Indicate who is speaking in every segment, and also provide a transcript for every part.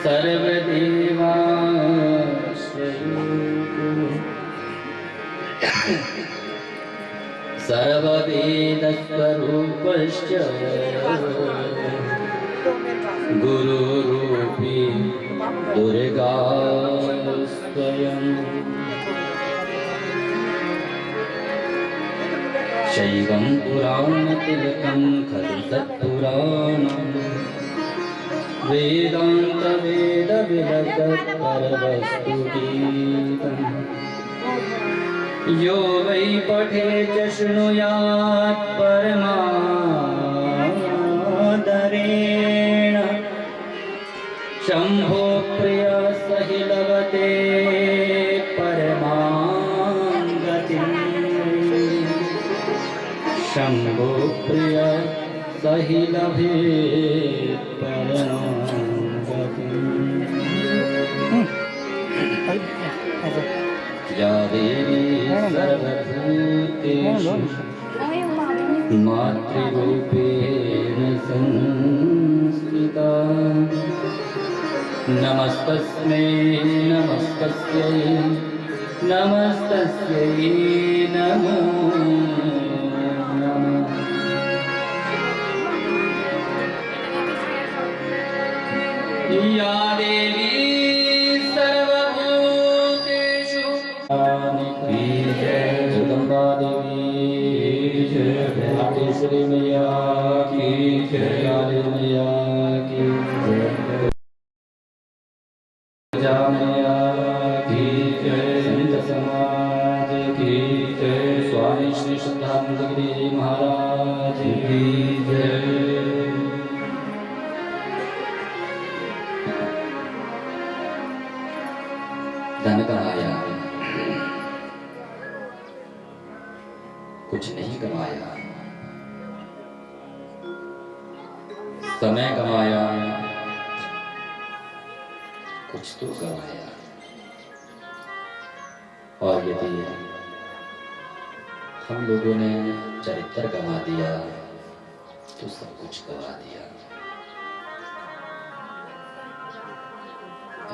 Speaker 1: सर्वदेवाश्रयो सर्ववेदस्वरूपश्च गुरुरूपी दुर्गा स्वयं शैवं पुराणतिलकं खलु तत्पुराणं वेदान्तवेदविलसत्परवस्तुगीतम् यो वै पठे च शृणुयात् परमादरेण शम्भो प्रिय सहि लभते परमां गतिम् शम्भो प्रिय सहि लभे परमां गतिम्। या देवी सर्वभूतेषु मातृरूपेण संस्थिता नमस्तस्मै नमस्तस्यै नमस्तस्यै नमो नमः। या देवी सर्वभूतेषु जगदम्बा देवी भाग्यश्री मैया की जय, काली मैया की जय, मैया की जय, संत समाज की जय, स्वामी श्री शुद्धानंद गिरी महाराज की जय। धन कमाया कुछ नहीं कमाया, समय कमाया कुछ तो गवाया, और यदि हम लोगों ने चरित्र गवा दिया तो सब कुछ गवा दिया।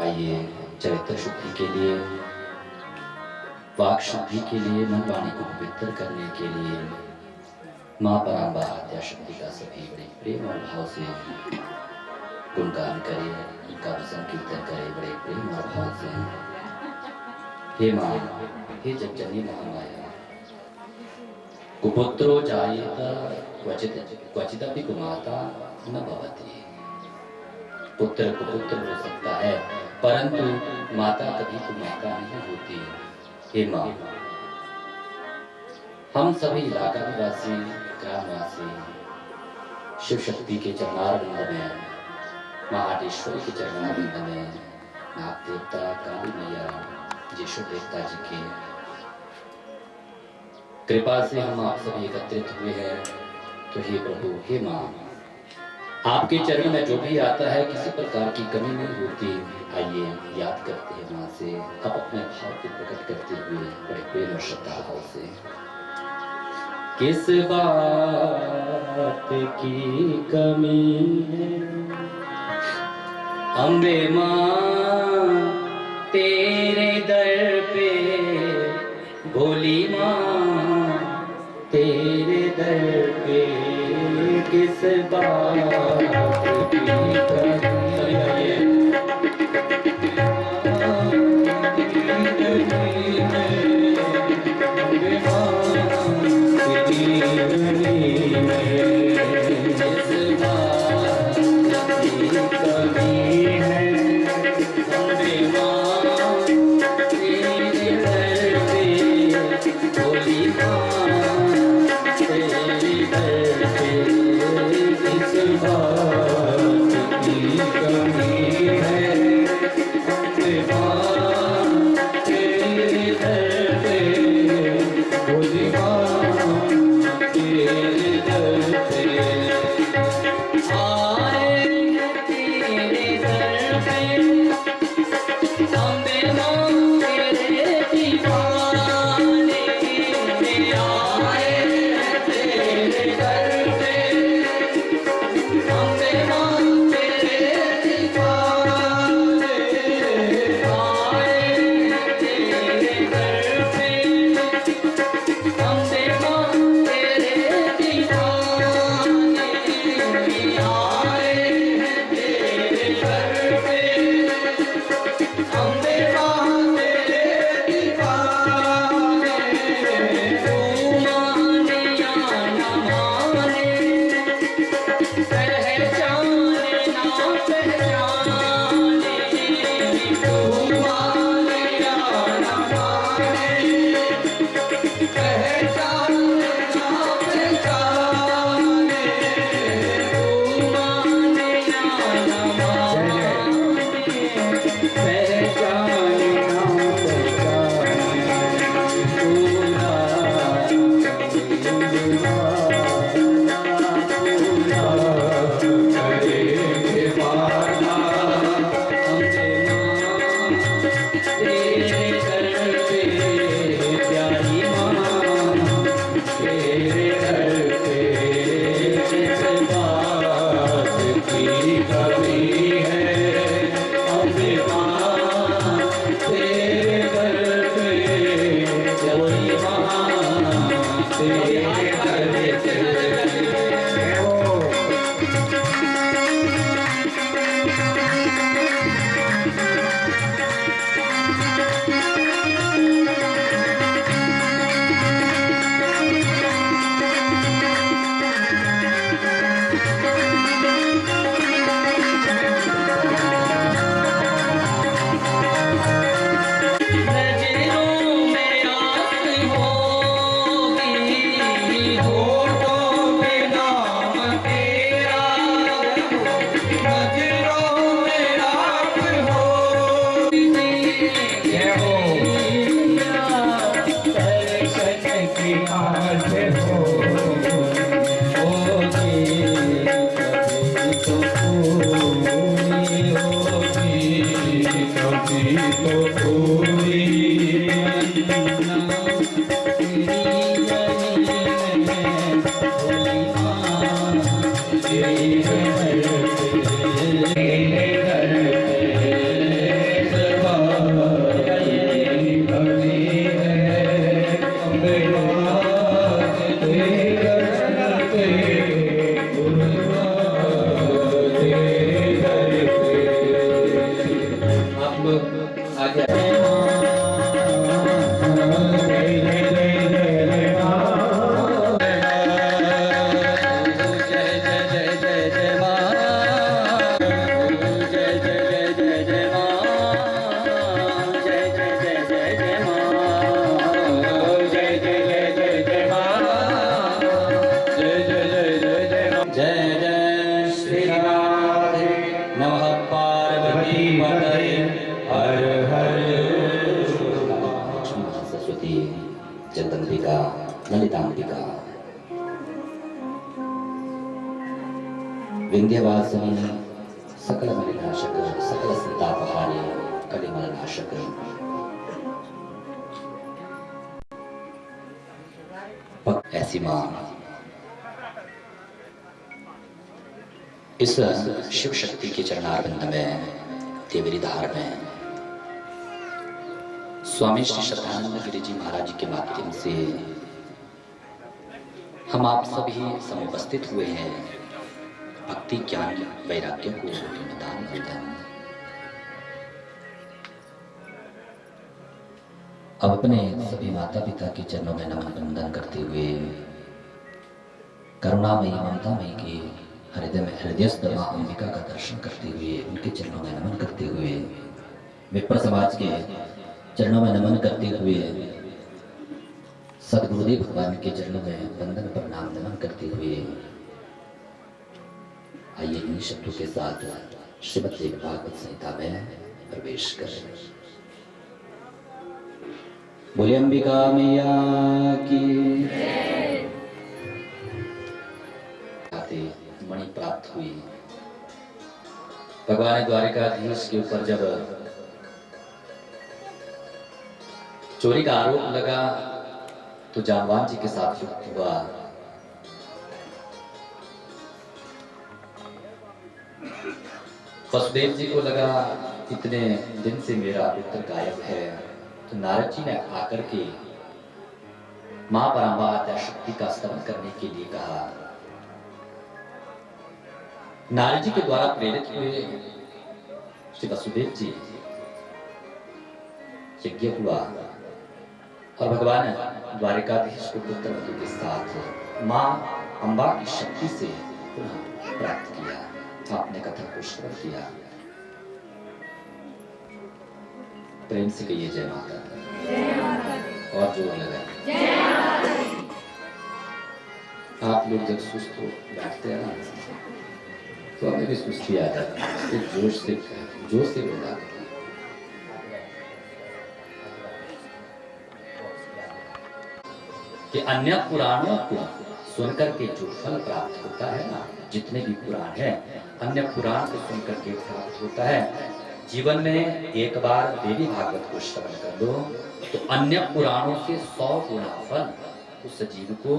Speaker 1: आइए चरित्र शुद्धि के लिए, वाक शुद्धि के लिए, मन वाणी को पवित्र करने के लिए माँ पराम्बा आद्या शक्ति का सभी बड़े प्रेम और भाव से गुणगान करें, उनका भजन कीर्तन करें बड़े प्रेम और भाव से। हे माँ, हे जगजननी महामाया, कुपुत्रो जायेत क्वचिदपि कुमाता न भवति। पुत्र कुपुत्र हो सकता है परंतु माता कभी कुमाता नहीं होती। हे माँ, हम सभी इलाका निवासी, ग्रामवासी शिव शक्ति के चरणारविंद में, महादेश्वरी के चरणारविंद में, नाग देवता, काली मैया, यीशु देवता जी की कृपा से हम आप सभी एकत्रित हुए हैं। तो हे प्रभु, हे माँ, आपके चरण में जो भी आता है किसी प्रकार की कमी नहीं होती। आइए याद करते हैं माँ से, अब अपने भाव को प्रकट करते हुए बड़े प्रेम और श्रद्धा भाव से। किस बात की कमी है अम्बे माँ तेरे दर पे, भोली माँ तेरे दर पे, किस बात की जगदंबिका ललितांबिका विंध्यवासिनी सकल मलिनाशक सकल संतापहारी कलिमलनाशक ऐसी मां इस शिव शक्ति के चरणारविंद में देवरी धार में स्वामी श्री शतानंद गिरि जी महाराज के माध्यम से हम आप सभी समुपस्थित हुए हैं भक्ति ज्ञान वैराग्य को निदान निदान। अब अपने सभी माता पिता के चरणों में नमन वंदन करते हुए करुणामयी ममतामयी की हृदय में हृदयस्थ मां अंबिका का दर्शन करते हुए उनके चरणों में नमन करते हुए विप्र समाज के चरणों में नमन करते हुए सदगुरुदेव भगवान के चरणों में वंदन प्रणाम नमन करते हुए आइए इन शब्दों के साथ श्रीमद् भागवत संहिता में प्रवेश करें। बोले अंबिका मैया की मणि प्राप्त हुई। भगवान द्वारिकाधीश के ऊपर जब चोरी का आरोप लगा तो जामवान जी के साथ युद्ध हुआ। वसुदेव जी को लगा इतने दिन से मेरा पुत्र गायब है, तो नारद जी ने आकर के मां परांबा आद्याशक्ति का स्तवन करने के लिए कहा। नारद जी के द्वारा प्रेरित हुए श्री वसुदेव जी यज्ञ हुआ और भगवान द्वारिकाधीश को पुत्र के साथ मां अंबा की शक्ति से पुनः प्राप्त किया। आपने कथा को श्रवण किया। प्रेम से कहिए जय माता और जोर लगाए। आप लोग जब सुस्त हो बैठते हैं ना तो हमें भी सुस्ती आ जाती है। जोश से बोला कि अन्य पुराणों को सुनकर के जो फल प्राप्त होता है ना, जितने भी पुराण है अन्य पुराण को सुनकर के प्राप्त होता है। जीवन में एक बार देवी भागवत को श्रवण कर लो तो अन्य पुराणों से 100 गुना फल उस जीव को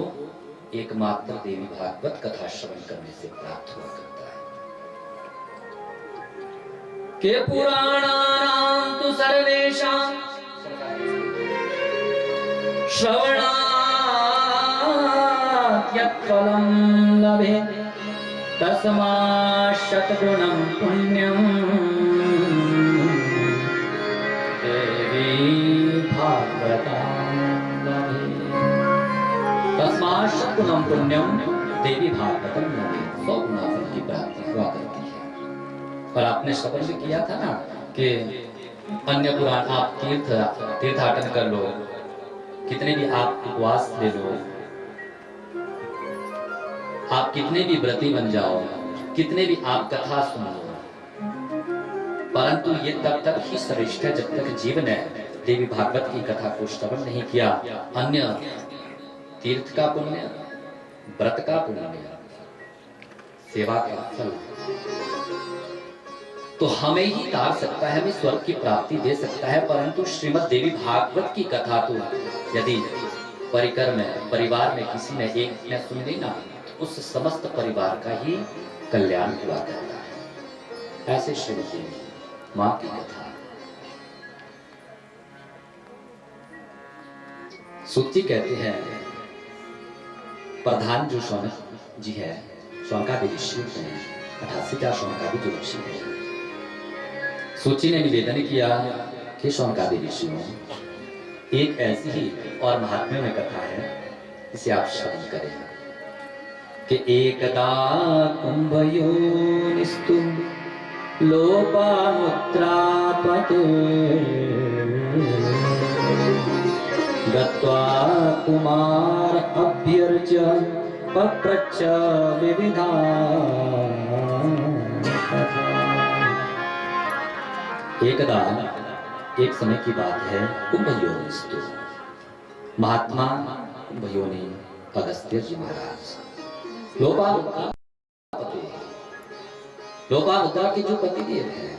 Speaker 1: एकमात्र देवी भागवत कथा श्रवण करने से प्राप्त हुआ करता है। के पुराणानां तु सर्वेषां श्रवणा यत्फलं लभेत् तस्मात् शतगुणं पुण्यं देवी भागवतं लभेत्। तस्मात् शतगुणं पुण्यं देवी भागवतं लभेत्। 100 गुना फल की प्राप्ति हुआ करती है। और आपने श्रवण भी किया था ना कि अन्य पुराण आप तीर्थाटन कर लो, कितने भी आप उपवास ले लो, आप कितने भी व्रती बन जाओ, कितने भी आप कथा सुन लो, परंतु ये तब तक ही श्रेष्ठ है जब तक जीव ने देवी भागवत की कथा को श्रवण नहीं किया। अन्य तीर्थ का पुण्य, व्रत का पुण्य, सेवा का फल तो हमें ही तार सकता है, हमें स्वर्ग की प्राप्ति दे सकता है, परंतु श्रीमद् देवी भागवत की कथा तो यदि परिकर में परिवार में किसी ने एक ने सुन ली ना, उस समस्त परिवार का ही कल्याण हुआ करता है। ऐसे श्रीमती मां की कथा। सूत जी कहते हैं प्रधान जो शौनक जी है, शौनकादि ऋषि हैं, 88 शौनकादि जो ऋषि है, सूत जी ने निवेदन किया कि शौनकादि ऋषियों, एक ऐसी ही और महात्म्य में कथा है, इसे आप श्रवण करें कि एकदा कुंभयोनिस्तु लोपामुद्रापते गत्वा कुमार अभ्यर्च्य पप्रच्छ विविधा। एकदा, एक समय की बात है, कुंभयोनिस्तु, महात्मा कुंभयोनि अगस्त्य जी महाराज लोपामुद्रा के जो पतिदेव हैं,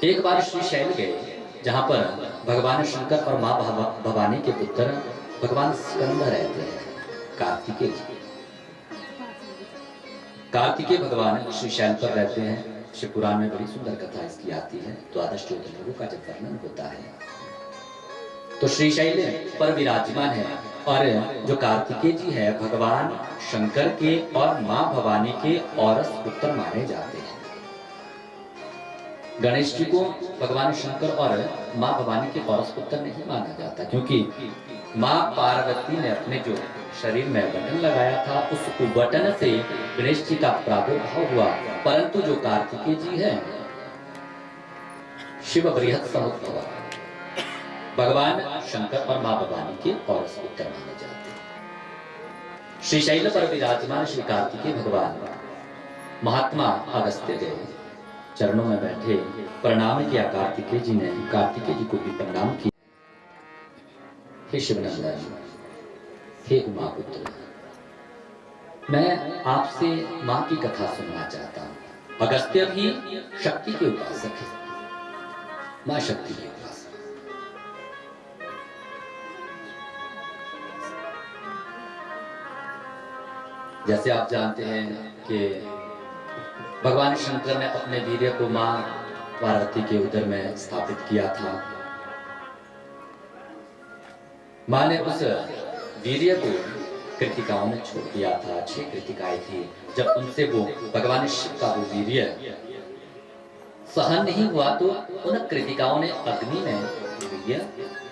Speaker 1: एक बार श्रीशैल गए, जहां पर भगवान शंकर और मां भवानी के पुत्र भगवान स्कंद रहते हैं, कार्तिकेय जी। कार्तिकेय भगवान श्रीशैल पर रहते हैं। शिव पुराण में बड़ी सुंदर कथा इसकी आती है। द्वादश ज्योतिर्लिंगों का जब वर्णन होता है तो श्रीशैल पर विराजमान है, और जो कार्तिकेय जी है भगवान शंकर के और मां भवानी के औरस पुत्र माने जाते हैं। गणेश जी को भगवान शंकर और मां भवानी के औरस पुत्र नहीं माना जाता, क्योंकि मां पार्वती ने अपने जो शरीर में बटन लगाया था, उस बटन से गणेश जी का प्रादुर्भाव हुआ। परंतु जो कार्तिकेय जी है, शिव बृहत् समुद्भव, भगवान शंकर और मां भवानी के औरस पुत्र माने जाते हैं। श्रीशैल पर विराजमान श्री कार्तिकेय भगवान महात्मा अगस्त्य देव चरणों में बैठे प्रणाम किया। कार्तिकेय जी ने कार्तिकेय जी को भी प्रणाम किया। हे शिवनंदन, हे उमा पुत्र, मैं आपसे मां की कथा सुनना चाहता हूं। अगस्त्य भी शक्ति के उपासक है, मां शक्ति के उपासक। जैसे आप जानते हैं कि भगवान शंकर ने अपने वीर्य को मां पार्वती के उदर में स्थापित किया था। मां ने उस वीर्य को कृतिकाओं में छोड़ दिया था। 6 कृतिकाएं थी। जब उनसे वो भगवान शिव का वो वीर्य सहन नहीं हुआ तो उन कृतिकाओं ने अग्नि में वीर्य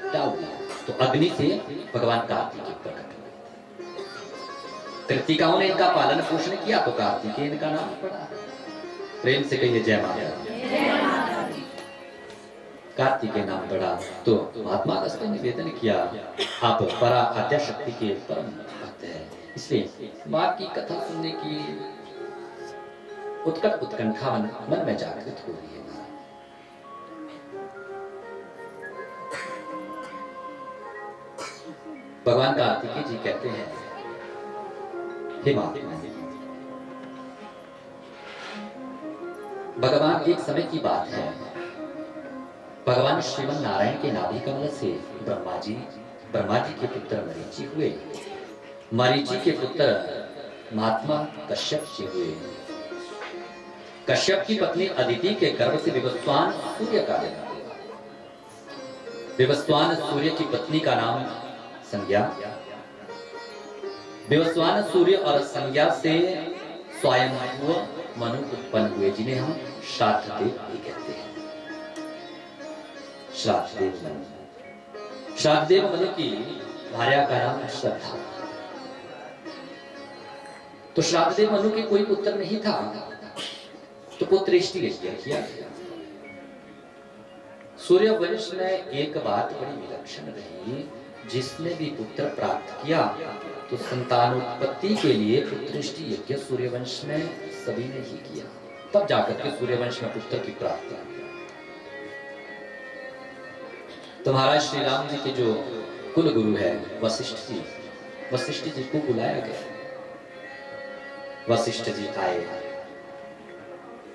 Speaker 1: डाल दिया। तो अग्नि से भगवान कार्तिकेय प्रकट हुए। कृतिकाओं ने इनका पालन पोषण किया तो कार्तिकेय इनका नाम पड़ा। प्रेम से कहिए जय माता दी। कार्तिकेय नाम पड़ा। तो महात्मा अगस्त्य ने निवेदन किया, आप परा आद्या शक्ति के परम भक्त हैं, इसलिए मां की कथा सुनने की उत्कट उत्कंठा मन में जागृत हो रही है। भगवान कार्तिकेय जी कहते हैं, हे मां, भगवान एक समय की बात है, भगवान श्रीमन नारायण के नाभि कमल से ब्रह्मा जी के पुत्र मरीचि हुए। मरीचि के पुत्र महात्मा कश्यप जी हुए। कश्यप की पत्नी अदिति के गर्भ से विवस्वान सूर्य का जन्म हुआ। विवस्वान सूर्य की पत्नी का नाम संज्ञा। विवस्वान सूर्य और संज्ञा से स्वयं मनु उत्पन्न हुए, जिन्हें हम श्राद्धदेव भी कहते हैं। श्राद्धदेव मनु की भार्या का नाम श्रद्धा। तो श्राद्धदेव मनु के कोई पुत्र नहीं था, तो पुत्रेष्टि यज्ञ किया गया। सूर्य वंश में एक बात बड़ी विलक्षण रही, जिसने भी पुत्र प्राप्त किया तो संतानोत्पत्ति के लिए पुत्रेष्टि यज्ञ सूर्यवंश में सभी ने ही किया। तब जाकर के सूर्यवंश में पुत्र की प्राप्ति। तो महाराज श्री राम जी के जो कुल गुरु है वशिष्ठ जी को बुलाया गया। वशिष्ठ जी आए।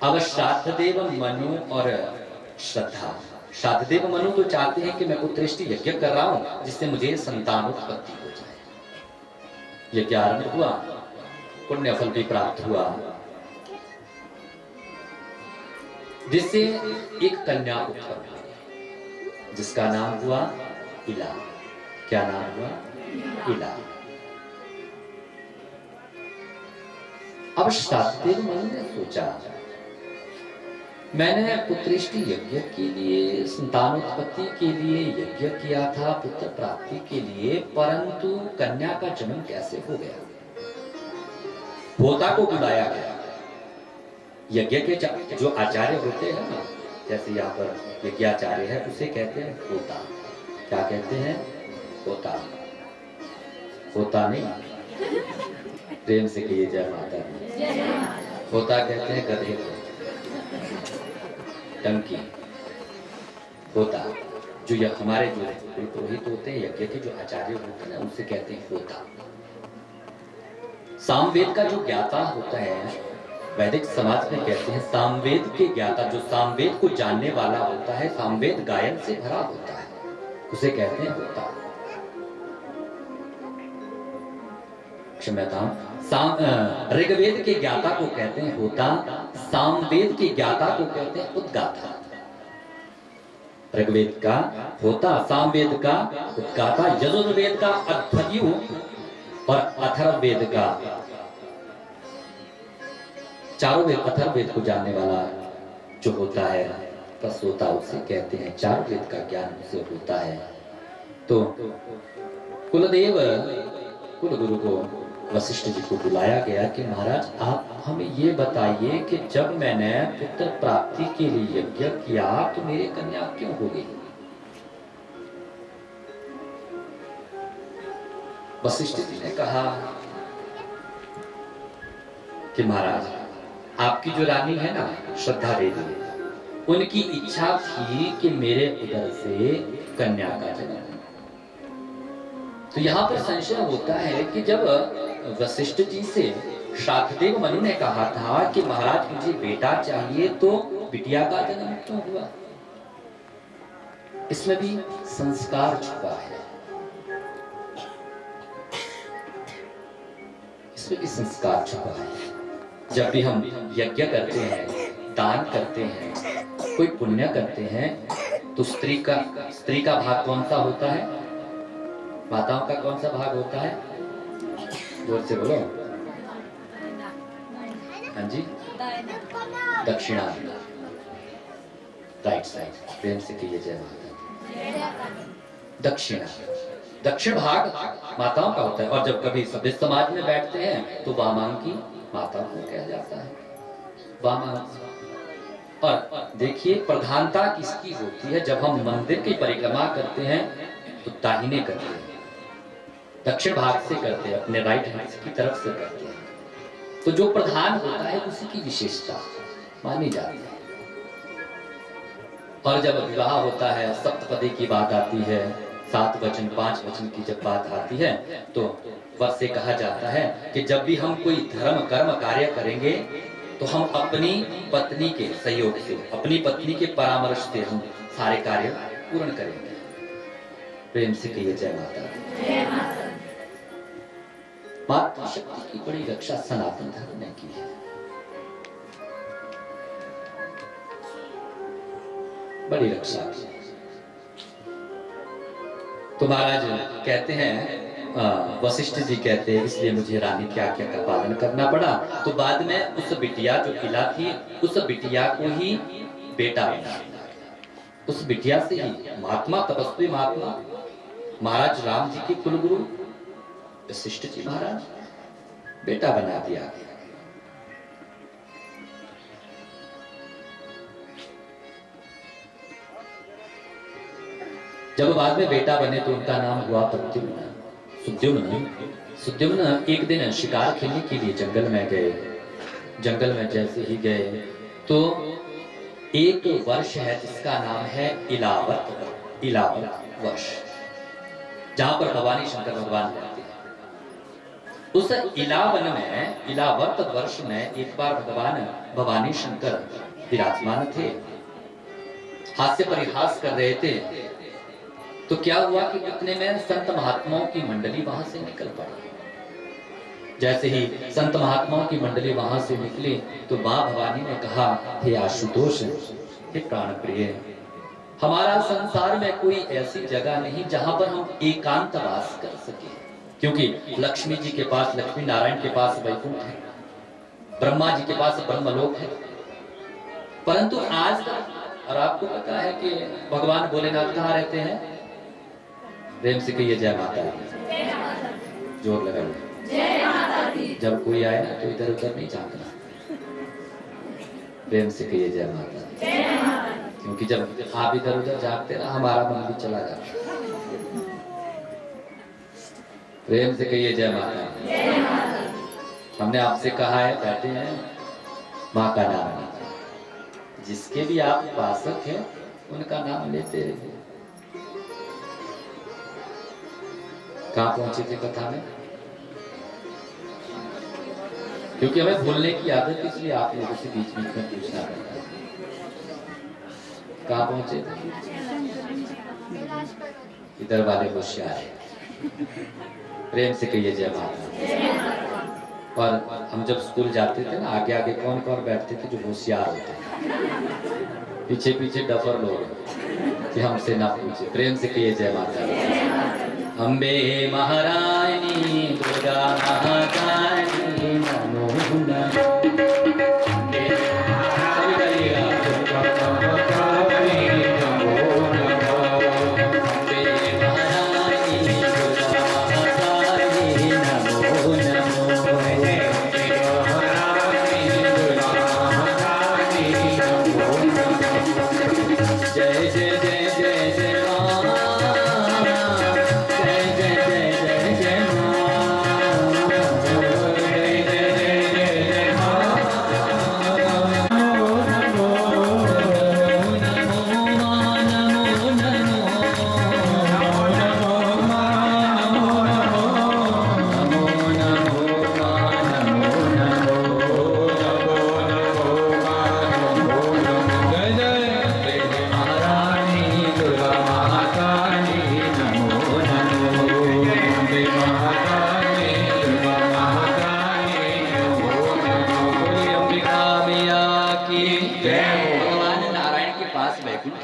Speaker 1: अब श्राद्धदेव मनु और श्रद्धा, श्राद्धदेव मनु तो चाहते हैं कि मैं पुत्रेष्टि यज्ञ कर रहा हूं जिससे मुझे संतानोत्पत्ति हो जाए। यज्ञ आरंभ हुआ, पुण्य फल भी प्राप्त हुआ, जिससे एक कन्या उत्पन्न हुई, जिसका नाम हुआ इला। क्या नाम हुआ? इला। अब श्राद्धदेव मनु ने सोचा मैंने पुत्रेष्टि यज्ञ के लिए, संतानोत्पत्ति के लिए यज्ञ किया था, पुत्र प्राप्ति के लिए, परंतु कन्या का जन्म कैसे हो गया? होता को बुलाया गया। यज्ञ के जो आचार्य होते हैं ना, जैसे यहाँ पर यज्ञाचार्य है, उसे कहते हैं होता। क्या कहते हैं? होता। होता नहीं, प्रेम से कहिए जय माता दी। होता कहते हैं गधे को, टंकी। होता जो हमारे जो पुरोहित होते हैं, यज्ञ के जो आचार्य होते हैं ना, उनसे कहते हैं होता। सामवेद का जो ज्ञाता होता है, वैदिक समाज में कहते हैं सामवेद के ज्ञाता, जो सामवेद को जानने वाला होता है, सामवेद गायन से भरा होता है, उसे कहते हैं होता। क्षम्यतां, ऋग्वेद के ज्ञाता को कहते हैं होता, सामवेद के ज्ञाता को कहते हैं उद्गाता। ऋग्वेद का होता, सामवेद का उद्गाता, यजुर्वेद का अध्वर्यु और अथर्ववेद का, चारों वेद, अथर्ववेद को जानने वाला जो होता है प्रसोता, उसे कहते हैं। चार वेद का ज्ञान उसे होता है। तो कुलदेव कुलगुरु को, वशिष्ठ जी को बुलाया गया कि महाराज आप हमें ये बताइए कि जब मैंने पुत्र प्राप्ति के लिए यज्ञ किया तो मेरी कन्या क्यों हो गई? वशिष्ठ जी ने कहा कि महाराज आपकी जो रानी है ना, श्रद्धा देवी, उनकी इच्छा थी कि मेरे उदर से कन्या का जन्म। तो यहाँ पर संशय होता है कि जब वशिष्ठ जी से शाकदेव मनु ने कहा था कि महाराज मुझे बेटा चाहिए, तो बिटिया का जन्म क्यों हुआ? इसमें भी संस्कार छुपा है, इसमें भी संस्कार छुपा है। जब भी हम यज्ञ करते हैं, दान करते हैं, कोई पुण्य करते हैं, तो स्त्री का भाग कौन सा होता है? माताओं का कौन सा भाग होता है? जोर से बोलो। हाँ जी, दक्षिणा, राइट साइड, प्रेम से कहिए जय माता। दक्षिणा, दक्षिण भाग माताओं का होता है। और जब कभी सभ्य समाज में बैठते हैं तो वामांकी माता को कहा जाता है, वामांक। और देखिए प्रधानता किसकी होती है? जब हम मंदिर की परिक्रमा करते हैं तो दाहिने करते हैं, दक्षिण भाग से करते हैं, अपने राइट हैंड की तरफ से करते हैं। तो जो प्रधान होता है उसी की विशेषता मानी जाती है। और जब विवाह होता है, सप्तपदी की बात आती है, 7 वचन 5 वचन की जब बात आती है, तो वह से कहा जाता है कि जब भी हम कोई धर्म कर्म कार्य करेंगे तो हम अपनी पत्नी के सहयोग से, अपनी पत्नी के परामर्श से हम सारे कार्य पूर्ण करेंगे। प्रेम से कहिए जय माता। मातृशक्ति की बड़ी रक्षा सनातन धर्म ने की है। बड़ी रक्षा। तो महाराज कहते हैं, वशिष्ठ जी कहते हैं, इसलिए मुझे रानी की आज्ञा का पालन करना पड़ा। तो बाद में उस बिटिया जो किला थी, उस बिटिया को ही बेटा बना। उस बिटिया से ही महात्मा, तपस्वी महात्मा महाराज राम जी के कुलगुरु वशिष्ठ जी महाराज बेटा बना दिया गया। जब बाद में बेटा बने तो उनका नाम हुआ प्रद्युम्न, सुद्युम्न। सुद्युम्न एक दिन शिकार खेलने के लिए जंगल में गए। जंगल में जैसे ही गए तो एक वर्ष है जिसका नाम है इलावत, इलावत वर्ष, जहां पर भवानी शंकर भगवान रहते हैं। उस इलावन में, इलावर्त वर्ष में एक बार भगवान भवानी शंकर विराजमान थे, हास्य परिहास कर रहे थे। तो क्या हुआ कि इतने में संत महात्माओं की मंडली वहां से निकल पड़ी। जैसे ही संत महात्माओं की मंडली वहां से निकली तो मां भवानी ने कहा, हे आशुतोष, हे प्राण प्रिय, हमारा संसार में कोई ऐसी जगह नहीं जहां पर हम एकांत वास कर सके। क्योंकि लक्ष्मी जी के पास, लक्ष्मी नारायण के पास वैकुंठ है, ब्रह्मा जी के पास ब्रह्मलोक है, परंतु आज तक। और आपको पता है कि भगवान भोलेनाथ कहाँ रहते हैं? प्रेम से कहिए जय माता दी। जोर लगाइए। जब कोई आए ना तो इधर उधर नहीं झांकना, प्रेम से कहिए जय माता दी। क्योंकि जब आप इधर उधर झांकते ना हमारा मन भी चला जाता। प्रेम से कहिए जय माता दी। हमने आपसे कहा है, कहते हैं माँ का नाम लीजिए, जिसके भी आप उपासक हैं उनका नाम लेते रहिए। कहाँ पहुंचे थे कथा में? क्योंकि हमें भूलने की आदत, इसलिए आप लोगों से बीच बीच में पूछना पड़ता है। कहाँ पहुंचे थे? इधर वाले होशियार है। प्रेम से कहिए जय माता। और हम जब स्कूल जाते थे ना, आगे आगे कौन कौन बैठते थे जो होशियार होते, पीछे पीछे डफर लोग कि हमसे ना पूछे। प्रेम से कहिए जय माता। अम्बे महारानी दुर्गा महाकाली नमो नमः।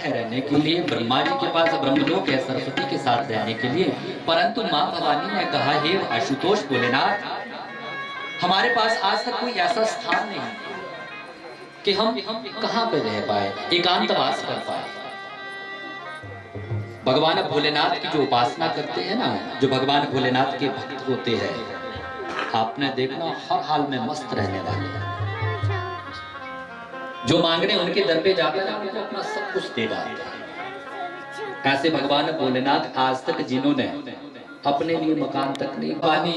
Speaker 1: रहने के लिए, ब्रह्मा जी के पास ब्रह्मलोक है सरस्वती के साथ रहने के लिए, परंतु मां भवानी ने कहा, हे आशुतोष भोलेनाथ, हमारे पास आज तक कोई ऐसा स्थान नहीं कि हम कहां पे रह पाए, एकांतवास कर पाए। भगवान भोलेनाथ की जो उपासना करते हैं ना, जो भगवान भोलेनाथ के भक्त होते हैं, आपने देखना हर हाल में मस्त रहने वाले हैं। जो मांगने उनके दर पे जाते हैं उनको अपना सब कुछ दे डालते हैं। ऐसे भगवान भोलेनाथ आज तक जिन्होंने अपने लिए मकान तक नहीं पानी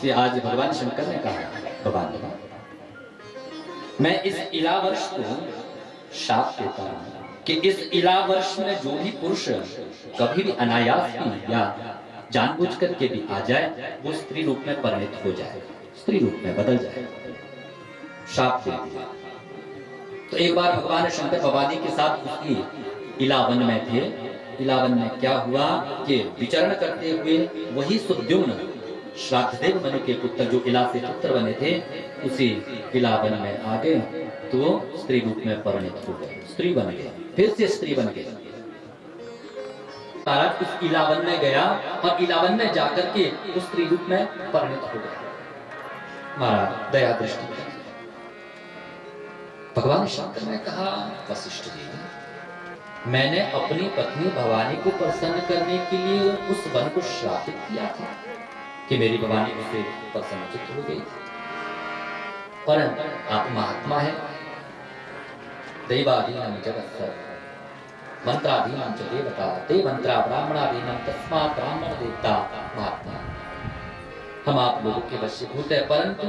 Speaker 1: से, आज भगवान शंकर ने कहा, भगवान मैं इस इला वर्ष को शाप देता हूं कि इस इला वर्ष में जो भी पुरुष कभी भी अनायास या जानबूझ करके भी आ जाए, वो स्त्री रूप में परिणत हो जाए, स्त्री रूप में बदल जाए। शाप दे दिया। तो एक बार भगवान शंकर भवानी के साथ उसकी इलावन में थे। इलावन में क्या हुआ कि विचरण करते हुए वही सुद्युम्न श्राद्धदेव मनु के पुत्र जो इला से पुत्र बने थे, उसी इलावन में आ गए तो स्त्री रूप में परिणत हो गए, स्त्री बन गए, फिर से स्त्री बन गए। महाराज उस इलावन में गया और इलावन में जाकर के उस स्त्री रूप में परिणत हो गया। महाराज दया दृष्टि, भगवान शंकर ने कहा, वशिष्ठ जी, मैंने अपनी पत्नी भवानी को प्रसन्न करने के लिए उस वन को श्रापित किया था कि मेरी भवानी उससे प्रसन्नचित्त हो गई थी, पर आप महात्मा है, दैवाधीनम जगत्सर्व मंत्राधीनम च देवता ते मंत्रा ब्राह्मणाधीनम तस्मात् ब्राह्मण देवता महात्मा। हम आप लोगों के वशीभूत है, परंतु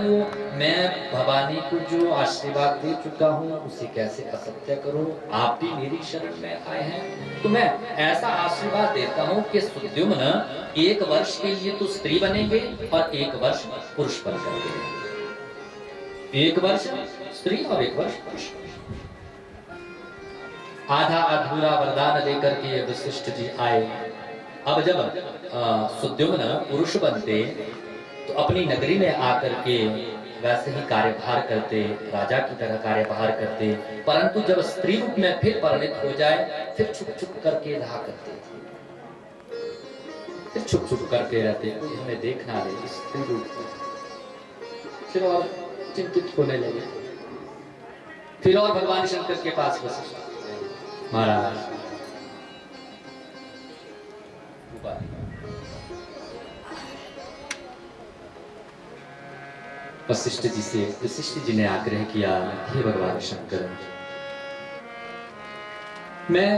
Speaker 1: मैं भवानी को जो आशीर्वाद दे चुका हूँ उसे कैसे असत्य करूं? आप भी मेरी शरण में आए हैं तो मैं ऐसा आशीर्वाद देता हूँ कि सुद्युम्न 1 वर्ष के लिए तो स्त्री बनेंगे और 1 वर्ष पुरुष बन करके रहेंगे। 1 वर्ष स्त्री और 1 वर्ष पुरुष। आधा अधूरा वरदान लेकर के वशिष्ठ जी आए। अब जब सुद्युम्न पुरुष बनते तो अपनी नगरी में आकर के वैसे ही कार्यभार करते, राजा की तरह कार्यभार करते, परंतु जब स्त्री रूप में फिर परिणत हो जाए फिर छुप छुप करके रहा करते थे, फिर छुप छुप करके रहते, कोई हमें देखना ले स्त्री रूप। फिर और चिंतित होने लगे, फिर और भगवान शंकर के पास वशिष्ठ महाराज वशिष्ठ जी ने आग्रह किया, हे भगवान शंकर, मैं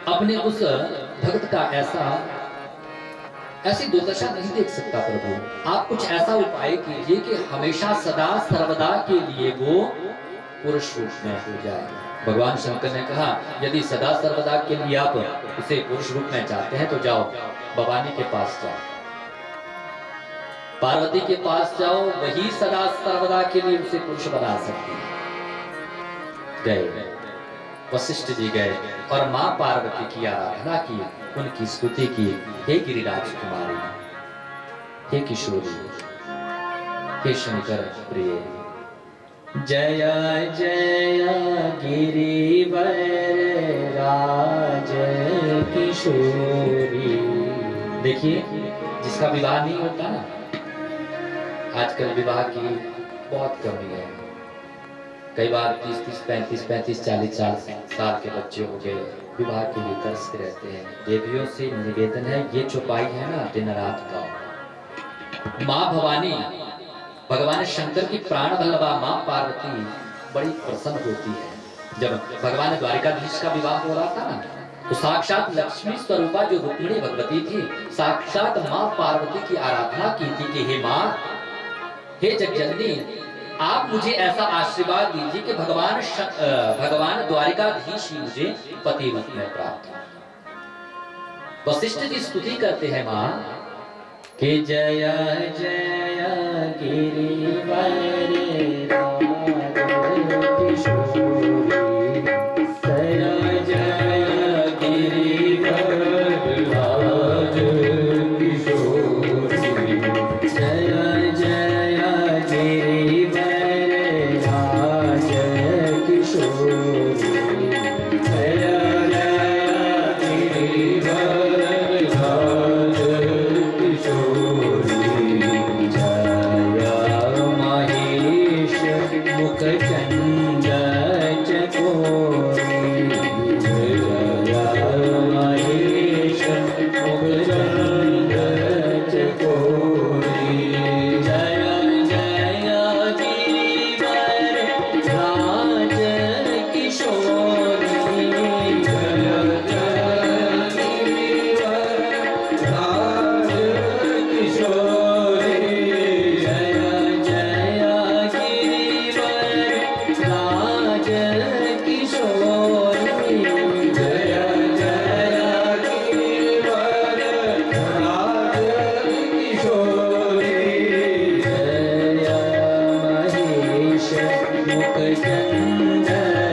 Speaker 1: अपने उस भक्त का ऐसी दुर्दशा नहीं देख सकता प्रभु। आप कुछ ऐसा उपाय कीजिए कि हमेशा सदा सर्वदा के लिए वो पुरुष रूप में हो जाए। भगवान शंकर ने कहा, यदि सदा सर्वदा के लिए आप उसे पुरुष रूप में चाहते हैं तो जाओ भवानी के पास जाओ, पार्वती के पास जाओ, वही सदा सर्वदा के लिए उसे पुरुष बना सकती है। गए वशिष्ठ जी गए और मां पार्वती की आराधना की, उनकी स्तुति की। हे गिरिराज कुमारी, हे किशोरी, हे शंकर प्रिय, जय जय गिरिवर राज किशोरी। देखिए, जिसका विवाह नहीं होता ना, आजकल विवाह की बहुत कमी है। कई बार 30-30, 35-35, 40 साल के बच्चे हो गए, विवाह के लिए तरसते रहते हैं। देवियों से निवेदन है, ये चौपाई है ना, दिन रात का। माँ भवानी, भगवान शंकर की प्राण वल्लभा माँ पार्वती बड़ी प्रसन्न होती है। जब भगवान द्वारिकाधीश का विवाह हो रहा था ना, तो साक्षात लक्ष्मी स्वरूपा जो रुक्मिणी भगवती थी, साक्षात माँ पार्वती की आराधना की थी कि हे माँ, हे जगजननी, आप मुझे ऐसा आशीर्वाद दीजिए कि भगवान द्वारिकाधीश ही मुझे पतिव्रत में प्राप्त हो। वशिष्ठ जी स्तुति करते हैं मां कि जय जय गिरिवर राज किशोरी, जय जय गिरिवर राज किशोरी, जय जय गिरिवर राज किशोरी, जय जय गिरिवर राज किशोरी, जय महेश मुख चंद चकोरी, जय महेश मुख चंद चकोरी, जय जय गिरिवर राज किशोरी, जय जय गिरिवर राज किशोरी, जय जय गिरिवर राज किशोरी, जय जय गिरिवर राज किशोरी, जय महेश मुख चंद चकोरी,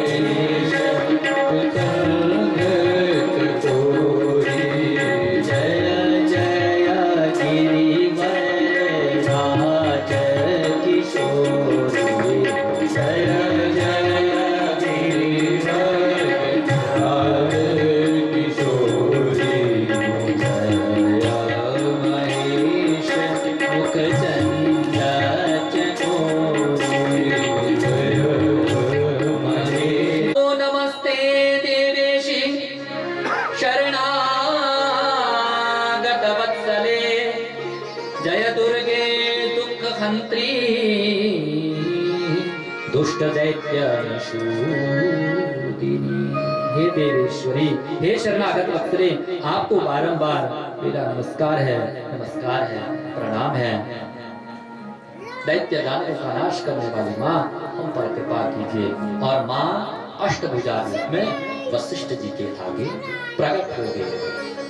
Speaker 1: जय महेश मुख चंद चकोरी, जय जय गिरिवर राज किशोरी, जय जय गिरिवर राज किशोरी, जय महेश मुख चंद चकोरी, जय महेश। ओ नमस्ते देवेशी शरणागत वत्सले, जय दुर्गे दुःख हंत्री, दुष्ट दैत्य निषूदिनी। हे देवेश्वरी, हे शरणागत वत्सले, आपको बारंबार मेरा नमस्कार है, प्रणाम है। दैत्य दानव का नाश करने वाली माँ, हम पर कृपा कीजिए। और माँ अष्टभुजा रूप में वशिष्ठ जी के आगे प्रकट हो गए।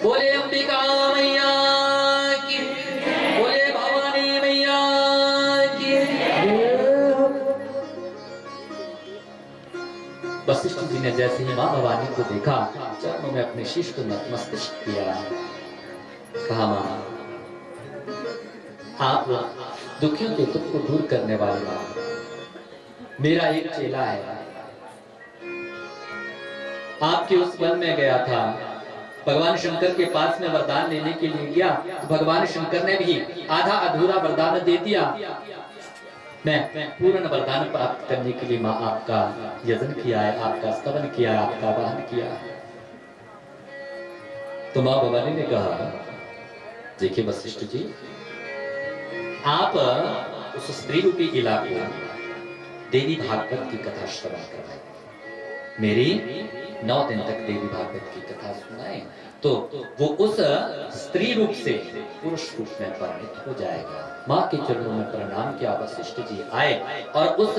Speaker 1: बोले अंबिका मैया की, बोले भवानी मैया की। वशिष्ठ जी ने जैसे ही माँ भवानी को देखा, चरणों में अपने शीश को नतमस्तक किया। कहा, माँ, आप दुखियों के दुख को दूर करने वाली माँ, मेरा एक चेला है, आपके उस वन में गया था, भगवान शंकर के पास में वरदान लेने के लिए गया, तो भगवान शंकर ने भी आधा अधूरा वरदान दे दिया। मैं पूर्ण वरदान प्राप्त करने के लिए माँ आपका यजन किया है, आपका स्तवन किया है, आपका वाहन किया है। तो माँ भवानी ने कहा, देखिए वशिष्ठ जी, आप उस स्त्री रूपी इलाके देवी भागवत की कथा श्रवण करवाए, मेरी 9 दिन तक देवी भागवत की कथा सुनाए, तो वो उस स्त्री रूप से पुरुष रूप में परिणत हो जाएगा। माँ के चरणों में प्रणाम किया वशिष्ठ जी आए और उस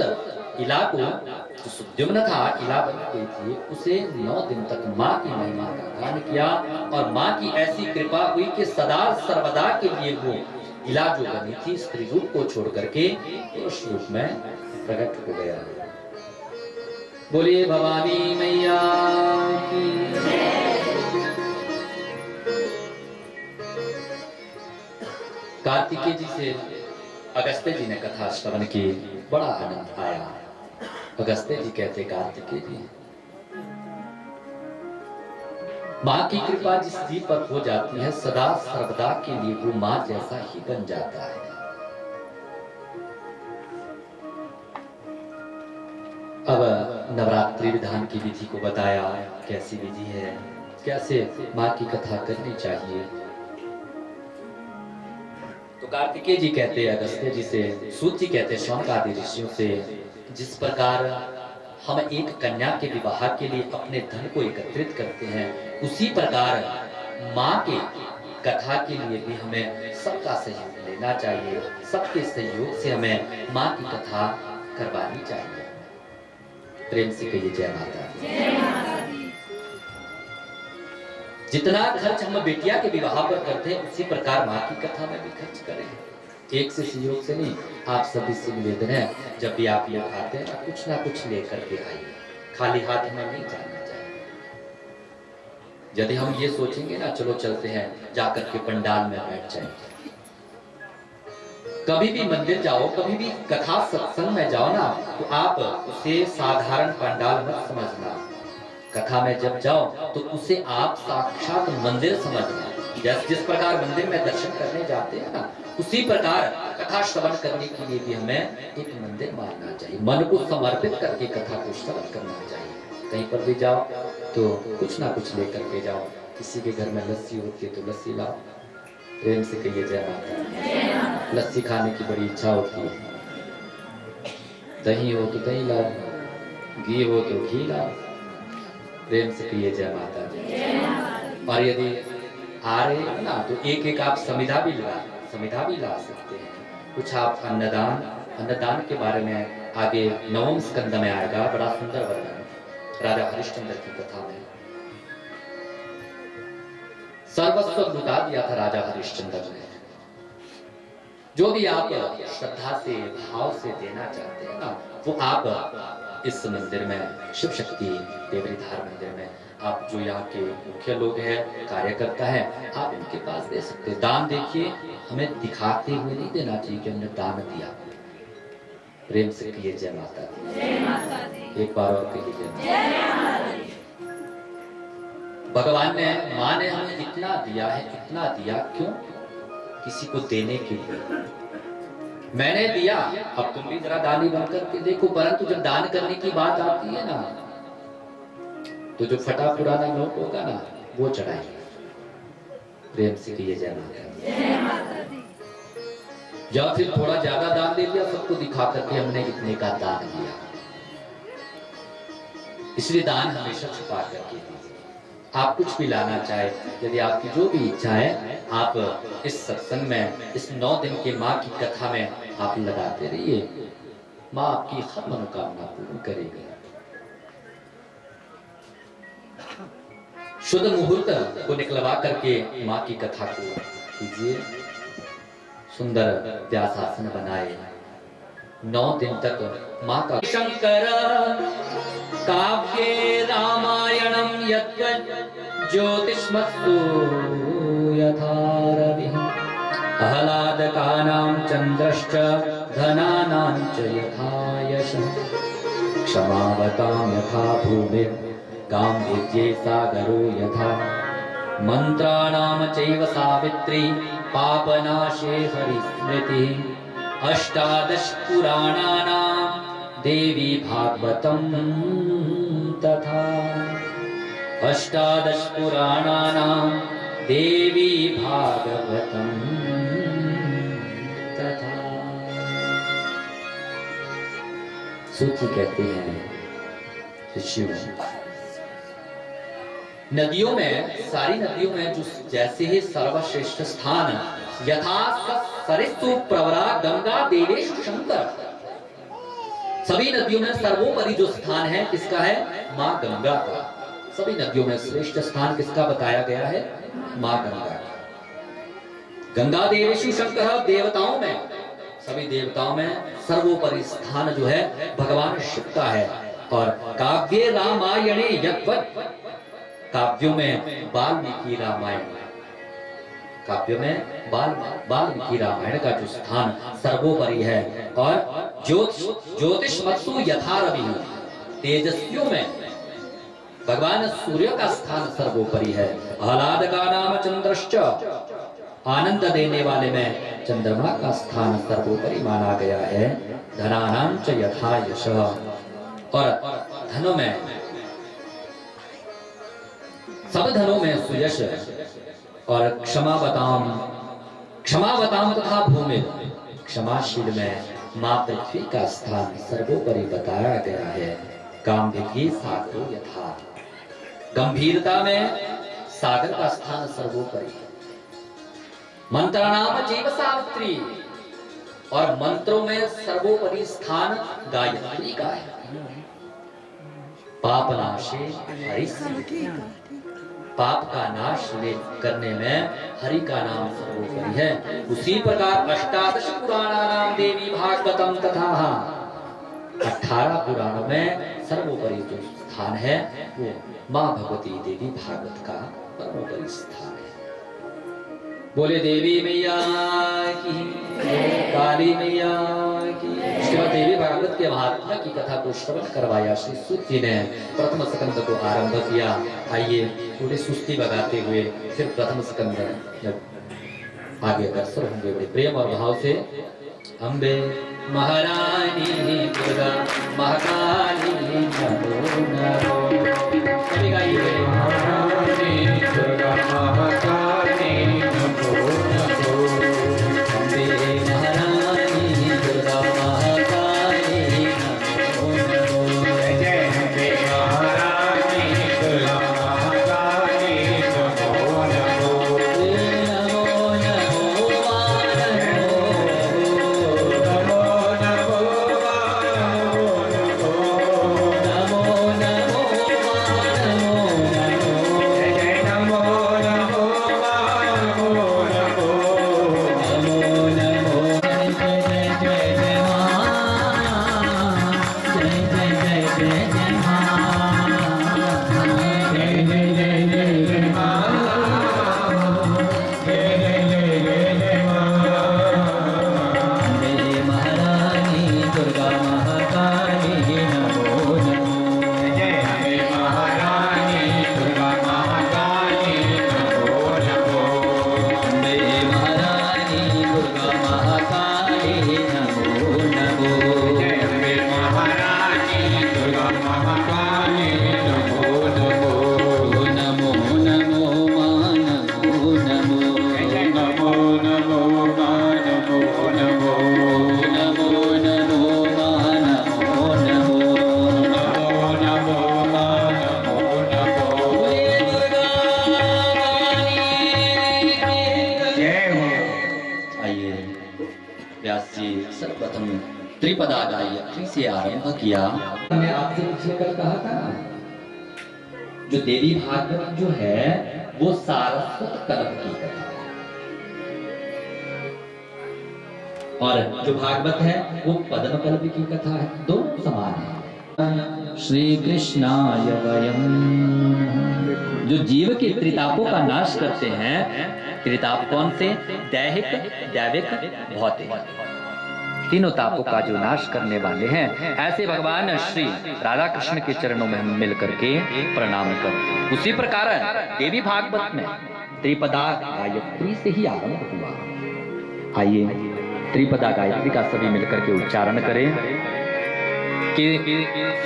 Speaker 1: इला को जो सुद्युम्न था, इला बन गई थी, उसे 9 दिन तक माँ की महिमा का गान किया और माँ की ऐसी कृपा हुई कि सदा सर्वदा के लिए वो इला जो बनी थी स्त्री रूप को छोड़ करके पुरुष रूप में प्रकट हो गया। बोलिए भवानी मैया की जय। कार्तिकेय जी से अगस्त्य जी ने कथा श्रवण की, बड़ा आनंद आया। अगस्त्य जी कहते, कार्तिकेय जी, माँ की कृपा जिस जीव पर हो जाती है सदा सर्वदा के लिए वो माँ जैसा ही बन जाता है। अब नवरात्रि विधान की विधि को बताया, कैसी विधि है, कैसे माँ की कथा करनी चाहिए। तो कार्तिकेय जी कहते हैं अगस्त्य जी से, सूत जी कहते हैं शौनक आदि ऋषियों से, जिस प्रकार हम एक कन्या के विवाह के लिए अपने धन को एकत्रित करते हैं, उसी प्रकार माँ के कथा के लिए भी हमें सबका सहयोग लेना चाहिए। सबके सहयोग से हमें माँ की कथा करवानी चाहिए। प्रेम से कहिए जय माता दी। जितना खर्च हम बेटिया के विवाह पर करते हैं उसी प्रकार माँ की कथा में भी खर्च करें। एक से सहयोग से नहीं, आप सभी से निवेदन है, जब भी आप लोग आते हैं कुछ ना कुछ लेकर के आइए, खाली हाथ में नहीं जाना चाहिए। यदि हम ये सोचेंगे ना चलो चलते हैं, जाकर के पंडाल में बैठ जाएंगे, कभी भी मंदिर जाओ, कभी भी कथा सत्संग में जाओ ना, तो आप उसे साधारण पंडाल मत समझना। कथा में जब जाओ तो उसे आप साक्षात मंदिर समझना। जिस प्रकार मंदिर में दर्शन करने जाते हैं ना, उसी प्रकार कथा श्रवण करने के लिए भी हमें एक मंदिर मानना चाहिए। मन को समर्पित करके कथा को श्रवण करना चाहिए। कहीं पर भी जाओ तो कुछ ना कुछ लेकर के जाओ। किसी के घर में लस्सी होती है तो लस्सी लाओ। प्रेम से कहिए जय माता। लस्सी खाने की बड़ी इच्छा होती है, दही हो तो दही लाओ, घी हो तो घी लाओ। प्रेम से कहिए जय माता दी। और यदि आ रहे हैं ना तो एक एक आप समिधा भी ला सकते हैं। कुछ आप अन्नदान के बारे में आगे 9वें स्कंद में आएगा, बड़ा सुंदर वर्णन राजा हरिश्चंद्र की कथा में। सर्वस्व लुटा दिया था राजा हरिश्चंद्र ने। जो भी आप श्रद्धा से भाव से देना चाहते हैं ना, वो आप इस मंदिर में, शिव शक्ति देवरीधार मंदिर में, आप जो यहाँ के मुख्य लोग हैं, कार्यकर्ता हैं, आप इनके पास दे सकते हैं। दान देखिए, हमें दिखाते हुए नहीं देना चाहिए कि हमने दान दिया। प्रेम से कहिए जय माता दी। एक बार और कहिए जय माता दी। भगवान ने, माँ ने हमें इतना दिया है, इतना दिया क्यों? किसी को देने के लिए। मैंने दिया, अब तुम भी जरा दानी बनकर के देखो। परंतु जब दान करने की बात आती है ना, तो जो फटा पुराना नोट होगा ना, वो चढ़ाएंगे। प्रेम से कहिए जय माता दी। या फिर थोड़ा ज्यादा दान दे दिया, सबको दिखा करके हमने इतने का दान दिया। इसलिए दान हमेशा छुपा करके दीजिए। आप कुछ भी लाना चाहे, यदि आपकी जो भी इच्छा है, आप इस सत्संग में, इस 9 दिन के माँ की कथा में आप लगाते रहिए। माँ आपकी हर मनोकामना पूर्ण करेगी। शुद्ध मुहूर्त को निकलवा करके माँ की कथा को कीजिए। सुंदर व्यासासन बनाए, 9 दिन तक माँ का शंकर काव्ये रामायणं यद्वत् ज्योतिष्मत्सु यथा रविः आह्लादकानां चन्द्रश्च धनानां च यथा यशः क्षमावतां यथा भूमिर् गाम्भीर्ये सागरो यथा मन्त्राणां चैव सावित्री पापनाशे हरिस्मृतिः अष्टादश पुराणानां देवी भागवतम तथा अष्टादश पुराणानां देवी भागवतम तथा। सूत्र कहते हैं शिव नदियों में, सारी नदियों में जो जैसे ही सर्वश्रेष्ठ स्थान यथा सरिस्सु प्रवरा गंगा देवेश शंकर, सभी नदियों में सर्वोपरि जो स्थान है किसका है? मां गंगा का। सभी नदियों में श्रेष्ठ स्थान किसका बताया गया है? मां गंगा का। गंगा देवेशु शंकर, देवताओं में, सभी देवताओं में सर्वोपरि स्थान जो है भगवान शिव का है। और काव्ये रामायणे यद्वत्, काव्यों में वाल्मीकि रामायण, काव्यों में वाल्मीकि रामायण का जो स्थान सर्वोपरि है। और ज्योतिषमत्सु यथा रवि, तेजस्वियों में भगवान सूर्य का स्थान सर्वोपरि है। आह्लाद का नाम चंद्रश्च, आनंद देने वाले में चंद्रमा का स्थान सर्वोपरि माना गया है। धनानां च यथा यश, और धनों में, सब धनों में सुयश। और क्षमावताम तथा भूमि, क्षमाशील में मां पृथ्वी का स्थान सर्वोपरि बताया गया है। गांभीर्ये सागरो यथा, गंभीरता में सागर का स्थान सर्वोपरि। मंत्रणाम जीव सावित्री, और मंत्रों में सर्वोपरि स्थान गायत्री का है। पापनाशे हरि, पाप का नाश करने में हरि का नाम सर्वोपरि है। उसी प्रकार अष्टादश पुराणानां देवी भागवतम तथा, 18 पुराणों में सर्वोपरि जो स्थान है वो मां भगवती देवी भागवत का सर्वोपरि स्थान है। बोले देवी मैया की, काली मैया की। उसके बाद देवी भागवत के महात्मा की कथा को श्रवण करवाया श्री सूत जी ने, प्रथम स्कंद को आरंभ किया। आइए थोड़ी सुस्ती बगाते हुए फिर प्रथम स्कंद जब आगे अग्रसर होंगे बड़े प्रेम और भाव से। अम्बे महारानी दुर्गा महाकाली नमो नमो, सभी गाइए। महारानी दुर्गा महाकाली नमो नमो, अम्बे महारानी दुर्गा महाकाली नमो नमो। जय अम्बे महारानी दुर्गा महाकाली नमो नमो। त्रिपदा गायत्री से आरंभ किया। मैंने आपसे पिछले कल कहा था ना, जो देवी भागवत जो है वो सारस्वत कल्प की कथा है, और जो भागवत है वो पद्म कल्प की कथा है, दोनों समान है। श्री कृष्णाय वयम, जो जीव के त्रितापों का नाश करते हैं। त्रिताप कौन से? दैहिक, दैविक, भौतिक, तीनों तापों का जो नाश करने वाले हैं। ऐसे भगवान श्री राधा कृष्ण के चरणों में हम मिलकर के प्रणाम करते हैं। उसी प्रकार देवी भागवत में त्रिपदा गायत्री से ही आरंभ हुआ। आइए त्रिपदा गायत्री का सभी मिलकर के उच्चारण करें कि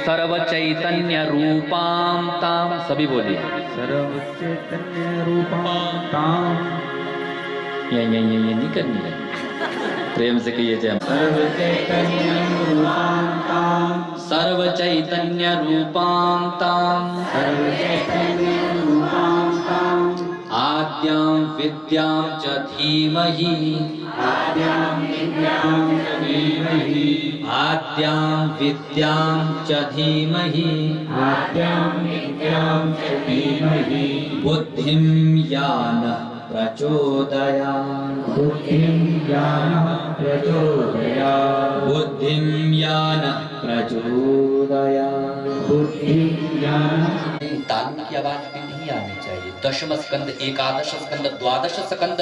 Speaker 1: सर्व चैतन्य रूपां ताम, सभी बोलिए
Speaker 2: सर्व चैतन्य रूपां ताम।
Speaker 1: ये नहीं करनी है, प्रेम से कहिए जय।
Speaker 2: सर्व चैतन्य रूपां ताम,
Speaker 1: सर्व चैतन्य रूपां ताम,
Speaker 2: सर्व चैतन्य रूपां ताम।
Speaker 1: आद्यां विद्यां च धीमहि,
Speaker 2: आद्यां विद्यां च धीमहि,
Speaker 1: आद्यां विद्यां च धीमहि,
Speaker 2: आद्यां विद्यां च धीमहि।
Speaker 1: बुद्धिं यानः प्रचोदयात्,
Speaker 2: बुद्धिं ज्ञानः प्रचोदयात्,
Speaker 1: बुद्धिं यानः प्रचोदयात्।
Speaker 2: बुद्धिं ज्ञानः।
Speaker 1: तान की आवाज भी नहीं आनी चाहिए। दशम स्कंद, एकादश स्कंद, द्वादश स्कंद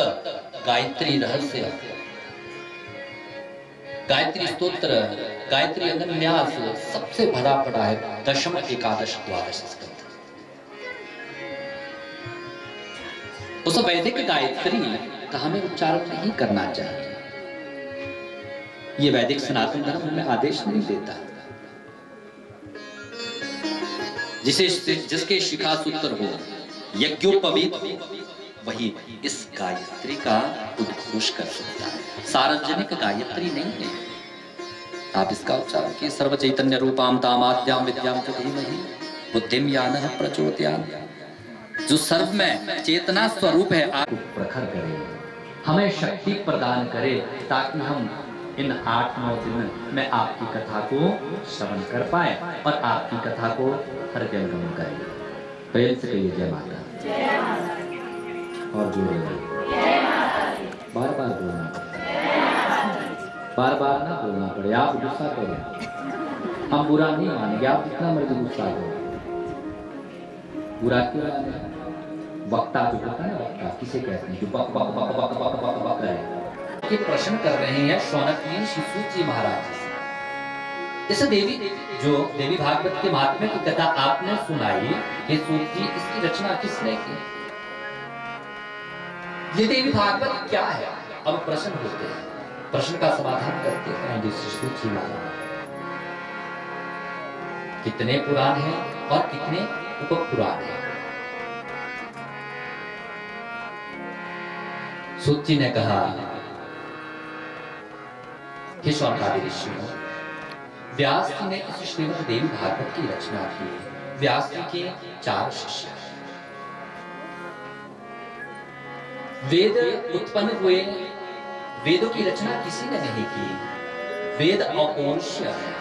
Speaker 1: गायत्री रहस्य, गायत्री स्तोत्र, गायत्री अनन्यास सबसे भरा पड़ा है दशम, एकादश, द्वादश स्कंद। उस वैदिक गायत्री का हमें उच्चारण नहीं करना चाहिए। ये वैदिक सनातन धर्म हमें आदेश नहीं देता। जिसके शिखा सूत्र हो, यज्ञोपवीत हो, वही इस गायत्री का उद्घोष कर सकता है। सार्वजनिक गायत्री नहीं है। आप इसका उच्चारण किए, सर्व चैतन्य रूपां तामाद्यां विद्यां च धीमहि, बुद्धिं यानः प्रचोदयात्। जो सर्व में चेतना स्वरूप है, आप प्रखर करे, हमें शक्ति प्रदान करे, ताकि हम इन 8-9 दिन में आपकी कथा को श्रवण कर पाए और आपकी कथा को हर जन्म करें। प्रेम से कहिए जय माता। और जोड़े बार बार बोलना पड़ता, बार बार ना बोलना पड़े। आप गुस्सा करो, हम बुरा नहीं मानेंगे, आप जितना मर्जी गुस्सा करो, बुरा क्यों माने। वक्ता जो होता है ना, वक्ता किसे कहते हैं, जो बक बक बक बक बक बक बक करे। ये प्रश्न कर रहे हैं शौनक सूत जी महाराज से। इस देवी, जो देवी भागवत के महात्म्य की कथा आपने सुनाई, ये सूत जी, इसकी रचना किसने की? ये देवी भागवत क्या है? अब प्रश्न होते हैं, प्रश्न का समाधान करते हैं सूत जी महाराज। कितने पुराण हैं और कितने उपपुराण हैं? सूत जी ने कहा, हे शौनकादि ऋषि, व्यास जी ने इस श्रीमद् देवी भागवत की रचना की। व्यास जी के 4 शिष्य, वेद उत्पन्न हुए, वेदों की रचना किसी ने नहीं की। वेद अपौरुषीय है,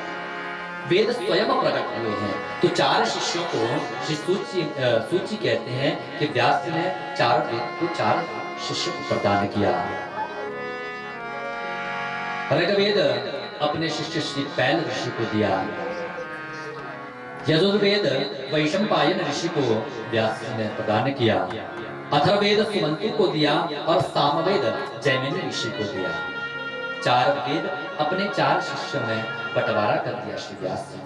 Speaker 1: वेद स्वयं प्रकट हुए हैं। तो 4 शिष्यों को श्री सूत जी कहते हैं कि व्यास जी ने 4 वेद को 4 शिष्य को प्रदान किया। ऋग्वेद अपने शिष्य श्री पैल ऋषि को दिया, यजुर्वेद वैशंपायन ऋषि को व्यास ने प्रदान किया, अथर्ववेद सुमंतु को दिया और सामवेद जैमिनी ऋषि को दिया। 4 वेद अपने 4 शिष्यों में बंटवारा कर दिया श्री व्यास जी।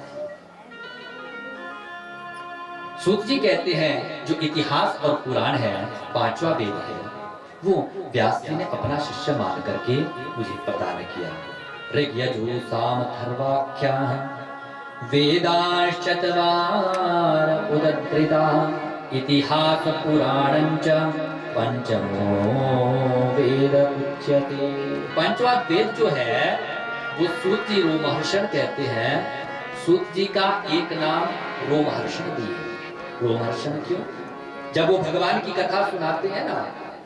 Speaker 1: सूत जी कहते हैं जो इतिहास और पुराण है, 5वां वेद है, वो व्यास जी ने अपना शिष्य मान करके मुझे प्रदान किया। ऋग यजु साम अथर्वाख्याः वेदाश्चत्वार उदधृता, इतिहास पुराणं च पंचमो वेद उच्यते। 5वां वेद जो है वो सूत जी रोमहर्षण कहते हैं। सूत जी का एक नाम रोमहर्षण भी है। रोमहर्षण क्यों? जब वो भगवान की कथा सुनाते हैं ना,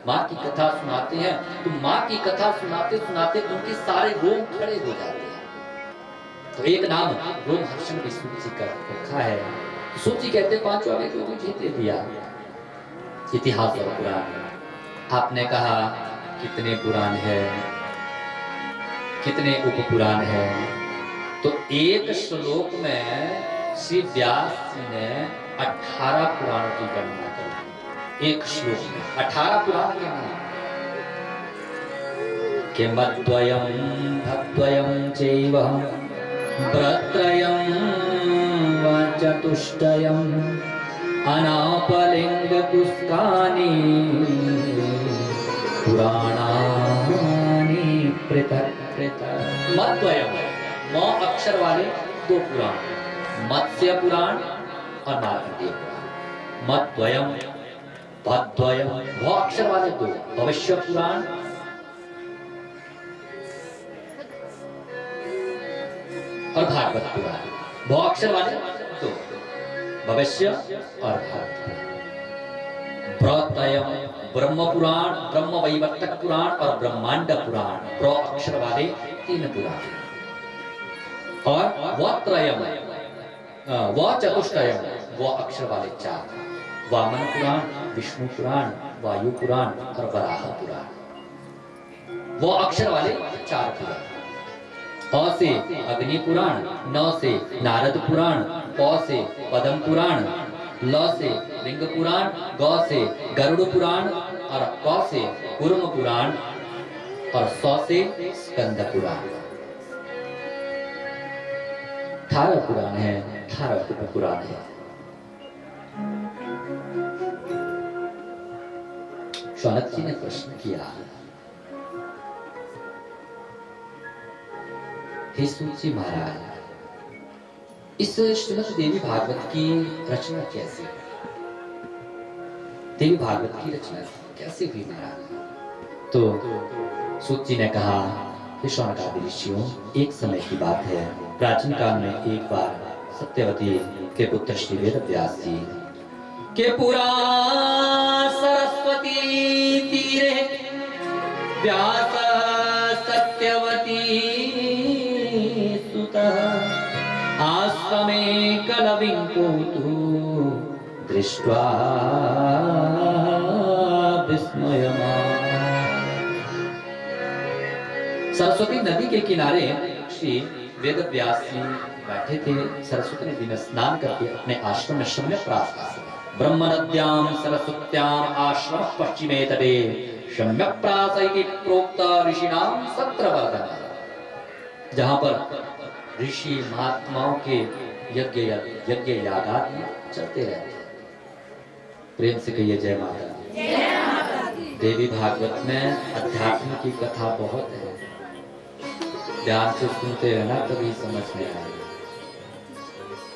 Speaker 1: माँ की कथा सुनाते हैं, तो माँ की कथा सुनाते सुनाते उनके सारे रोम खड़े हो जाते हैं। तो एक नाम रोमहर्षण भी सूत जी का रखा है। सूत जी कहते 5वां वेद को मुझे दे दिया, इतिहास और पुराण। आपने कहा कितने पुराण है, कितने उपपुराण है? तो एक श्लोक में श्री व्यास जी ने 18 पुराणों की गणना कर। एक श्लोक में 18 पुराण के नाम, किमद्वयं भद्वयं चैव व्रत्रयं व चतुष्टयं अनापलिंग पुष्कानि पुराणानि पृथक् त्रेता मद्वयम, मौ अक्षर वाले दो पुराण, मत्स्य पुराण और मार्कंडेय पुराण। मद्वयम, भद्वयम, भौ अक्षर वाले दो, भविष्य पुराण और भागवत पुराण। भौ अक्षर वाले दो, भविष्य और भागवत पुराण। ब्रतयम, ब्रह्म पुराण, ब्रह्म वैवर्तक पुराण और ब्रह्मांड पुराण, प्र अक्षर वाले 3 पुराण। और वत्रयम, व चतुष्टयम, व अक्षर वाले 4, वामन पुराण, विष्णु पुराण, वायु पुराण और वराह पुराण। वो अक्षर वाले 4 पुराण। अ से अग्नि पुराण, न से नारद पुराण, प से पद्म पुराण, ल से लिंग पुराण, ग से गरुड़ पुराण और क से कूर्म पुराण और स से स्कंद पुराण। 18 पुराण है, 18 पुराण है। शौनक जी ने प्रश्न किया, हे सूत जी महाराज, इस श्रीमद् देवी भागवत की रचना कैसे हुई? देवी भागवत की रचना कैसे हुई महाराज? तो सूत जी ने कहा, हे शौनक आदि ऋषियों, एक समय की बात है, प्राचीन काल में एक बार सत्यवती के पुत्र श्री वेदव्यास जी के पुराण सरस्वती तीरे व्यास सत्यवती सुतः आश्रमे कलविं कोतु दृष्ट्वा विस्मयमान्। सरस्वती नदी के किनारे श्री वेदव्यास जी बैठे थे। सरस्वती नदी में स्नान करके अपने आश्रम में सम्यक ब्रह्म नद्याम सरस्वत्याम आश्रम पश्चिमे तटे सम्यक प्रास इति प्रोक्त ऋषिणाम सत्रवर्धन, जहां पर ऋषि महात्माओं के यज्ञ यागादि चलते रहते हैं। प्रेम से कहिए जय माता दी। देवी भागवत में अध्यात्म की कथा बहुत है, ध्यान से सुनते हैं ना तभी समझ में आएगा।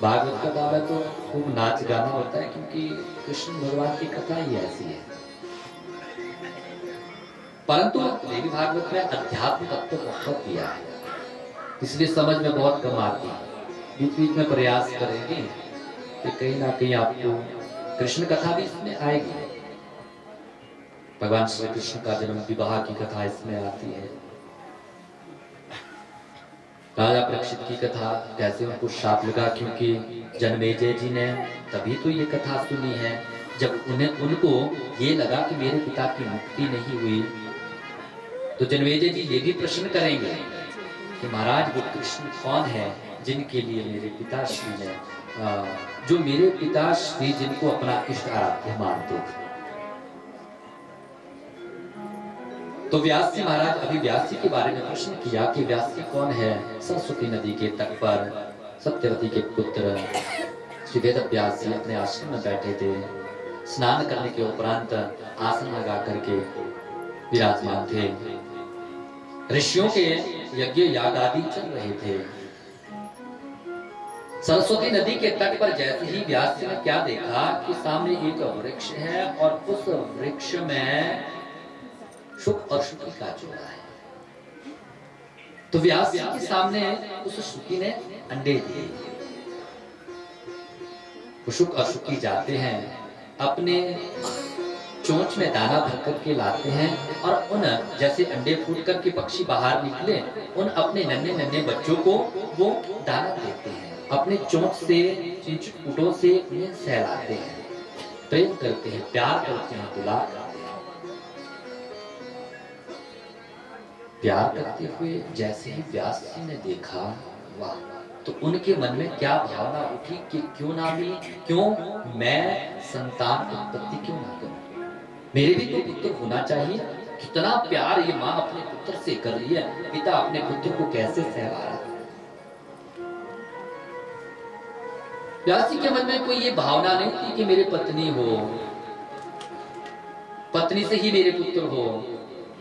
Speaker 1: भागवत कथा में तो खूब नाच गाना होता है, क्योंकि कृष्ण भगवान की कथा ही ऐसी है। परंतु देवी भागवत में अध्यात्म तत्व बहुत दिया है, इसलिए समझ में बहुत कम आती है। बीच बीच में प्रयास करेंगे कि कहीं ना कहीं आपको कृष्ण कथा भी इसमें आएगी। भगवान श्री कृष्ण का जन्म, विवाह की कथा इसमें आती है। राजा परीक्षित की कथा, कैसे उनको शाप लगा, क्योंकि जन्मेजय जी ने तभी तो ये कथा सुनी है जब उनको ये लगा कि मेरे पिता की मुक्ति नहीं हुई। तो जन्मेजय जी ये भी प्रश्न करेंगे कि महाराज वो कृष्ण कौन है जिनके लिए मेरे पिताश्री ने, जो मेरे पिताश्री जिनको अपना इष्ट आराध्य मानते थे। तो व्यास जी महाराज अभी व्यास जी के बारे में प्रश्न किया कि व्यास जी कौन है। सरस्वती नदी के तट पर सत्यवती के पुत्र श्री वेदव्यास जी अपने आश्रम में बैठे थे। स्नान करने के उपरांत आसन लगा करके विराजमान थे। ऋषियों के यज्ञ याग आदि चल रहे थे। सरस्वती नदी के तट पर जैसे ही व्यास जी ने क्या देखा कि सामने एक वृक्ष है और उस वृक्ष में शुक और शुकी का जोड़ा है। तो व्यास जी के सामने उस शुकी ने अंडे दिए। शुक और शुकी जाते हैं, अपने चोंच में दाना भर करके लाते हैं और उन जैसे अंडे फूट करके पक्षी बाहर निकले, उन अपने नन्हे नन्हे बच्चों को वो दाना देते हैं। अपने चोंच से, चिंचुटों से उन्हें सहलाते हैं, प्रेम करते हैं, प्यार करते हैं, दुलार करते हैं। प्यार करते हुए जैसे ही व्यास जी ने देखा, वाह, तो उनके मन में क्या भावना उठी कि क्यों ना भी, क्यों मैं संतान उत्पत्ति क्यों ना करूं, मेरे भी तो पुत्र होना चाहिए। कितना प्यार ये माँ अपने पुत्र से कर रही है, पिता अपने पुत्र को कैसे सहला रहा है। व्यास जी के मन में कोई ये भावना नहीं थी कि मेरे पत्नी हो, पत्नी से ही मेरे पुत्र हो।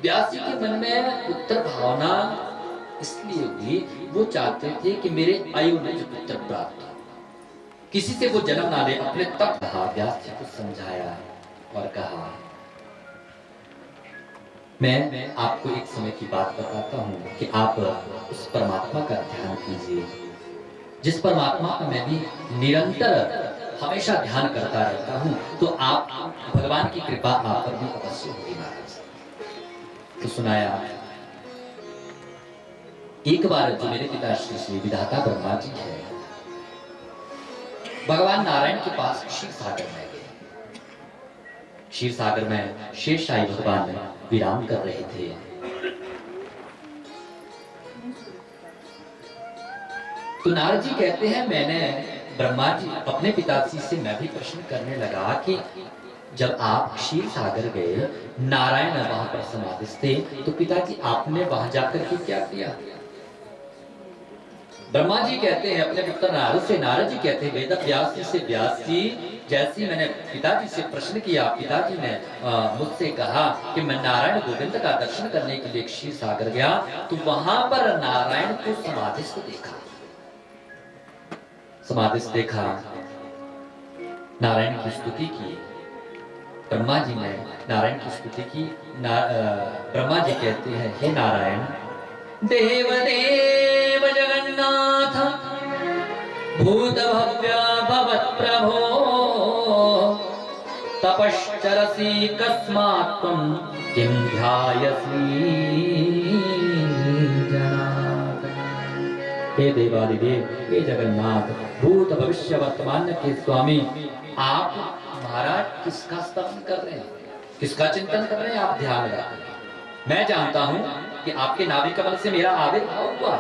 Speaker 1: व्यास जी के मन में पुत्र भावना इसलिए हुई वो चाहते थे कि मेरे अयोनिज पुत्र प्राप्त हो, किसी से वो जन्म ना ले। अपने तप कहा, व्यास जी को समझाया और कहा मैं आपको एक समय की बात बताता हूँ कि आप उस परमात्मा का ध्यान कीजिए जिस परमात्मा का मैं भी निरंतर हमेशा ध्यान करता रहता हूँ, तो आप भगवान की कृपा आप पर भी अवश्य होगी महाराज। तो सुनाया एक बार जो मेरे पिता श्री विधाता ब्रह्मा जी है, भगवान नारायण के पास क्षीर सागर में गए। क्षीर सागर में शेषशाही भगवान विराम कर रहे थे। तो नारद जी कहते हैं मैंने ब्रह्मा जी अपने पिताजी से मैं भी प्रश्न करने लगा कि जब आप क्षीर सागर गए, नारायण वहां पर समाधिस्थ थे, तो पिताजी आपने वहां जाकर के क्या किया? ब्रह्मा जी कहते हैं अपने पुत्र नारद से, नारद जी कहते हैं वेद व्यास जी से, व्यास जी जैसी मैंने पिताजी से प्रश्न किया, पिताजी ने मुझसे कहा कि मैं नारायण गोविंद का दर्शन करने के लिए क्षीर सागर गया, तो वहां पर नारायण को समाधिस्थ देखा। समाधिस्थ देखा, नारायण की स्तुति की। ब्रह्मा जी ने नारायण की स्तुति की। ब्रह्मा जी कहते हैं हे नारायण, देव देव जगन्नाथ भूत भव्य भवत् प्रभो तपश्चरसि कस्मात् त्वं किं ध्यायसि जनार्दन। हे देवादिदेव, हे जगन्नाथ, भूत भविष्य वर्तमान के स्वामी, आप महाराज किसका स्तवन कर रहे हैं, किसका चिंतन कर रहे हैं? आप ध्यान रखें। मैं जानता हूं कि आपके नाभि कमल से मेरा आविर्भाव हुआ,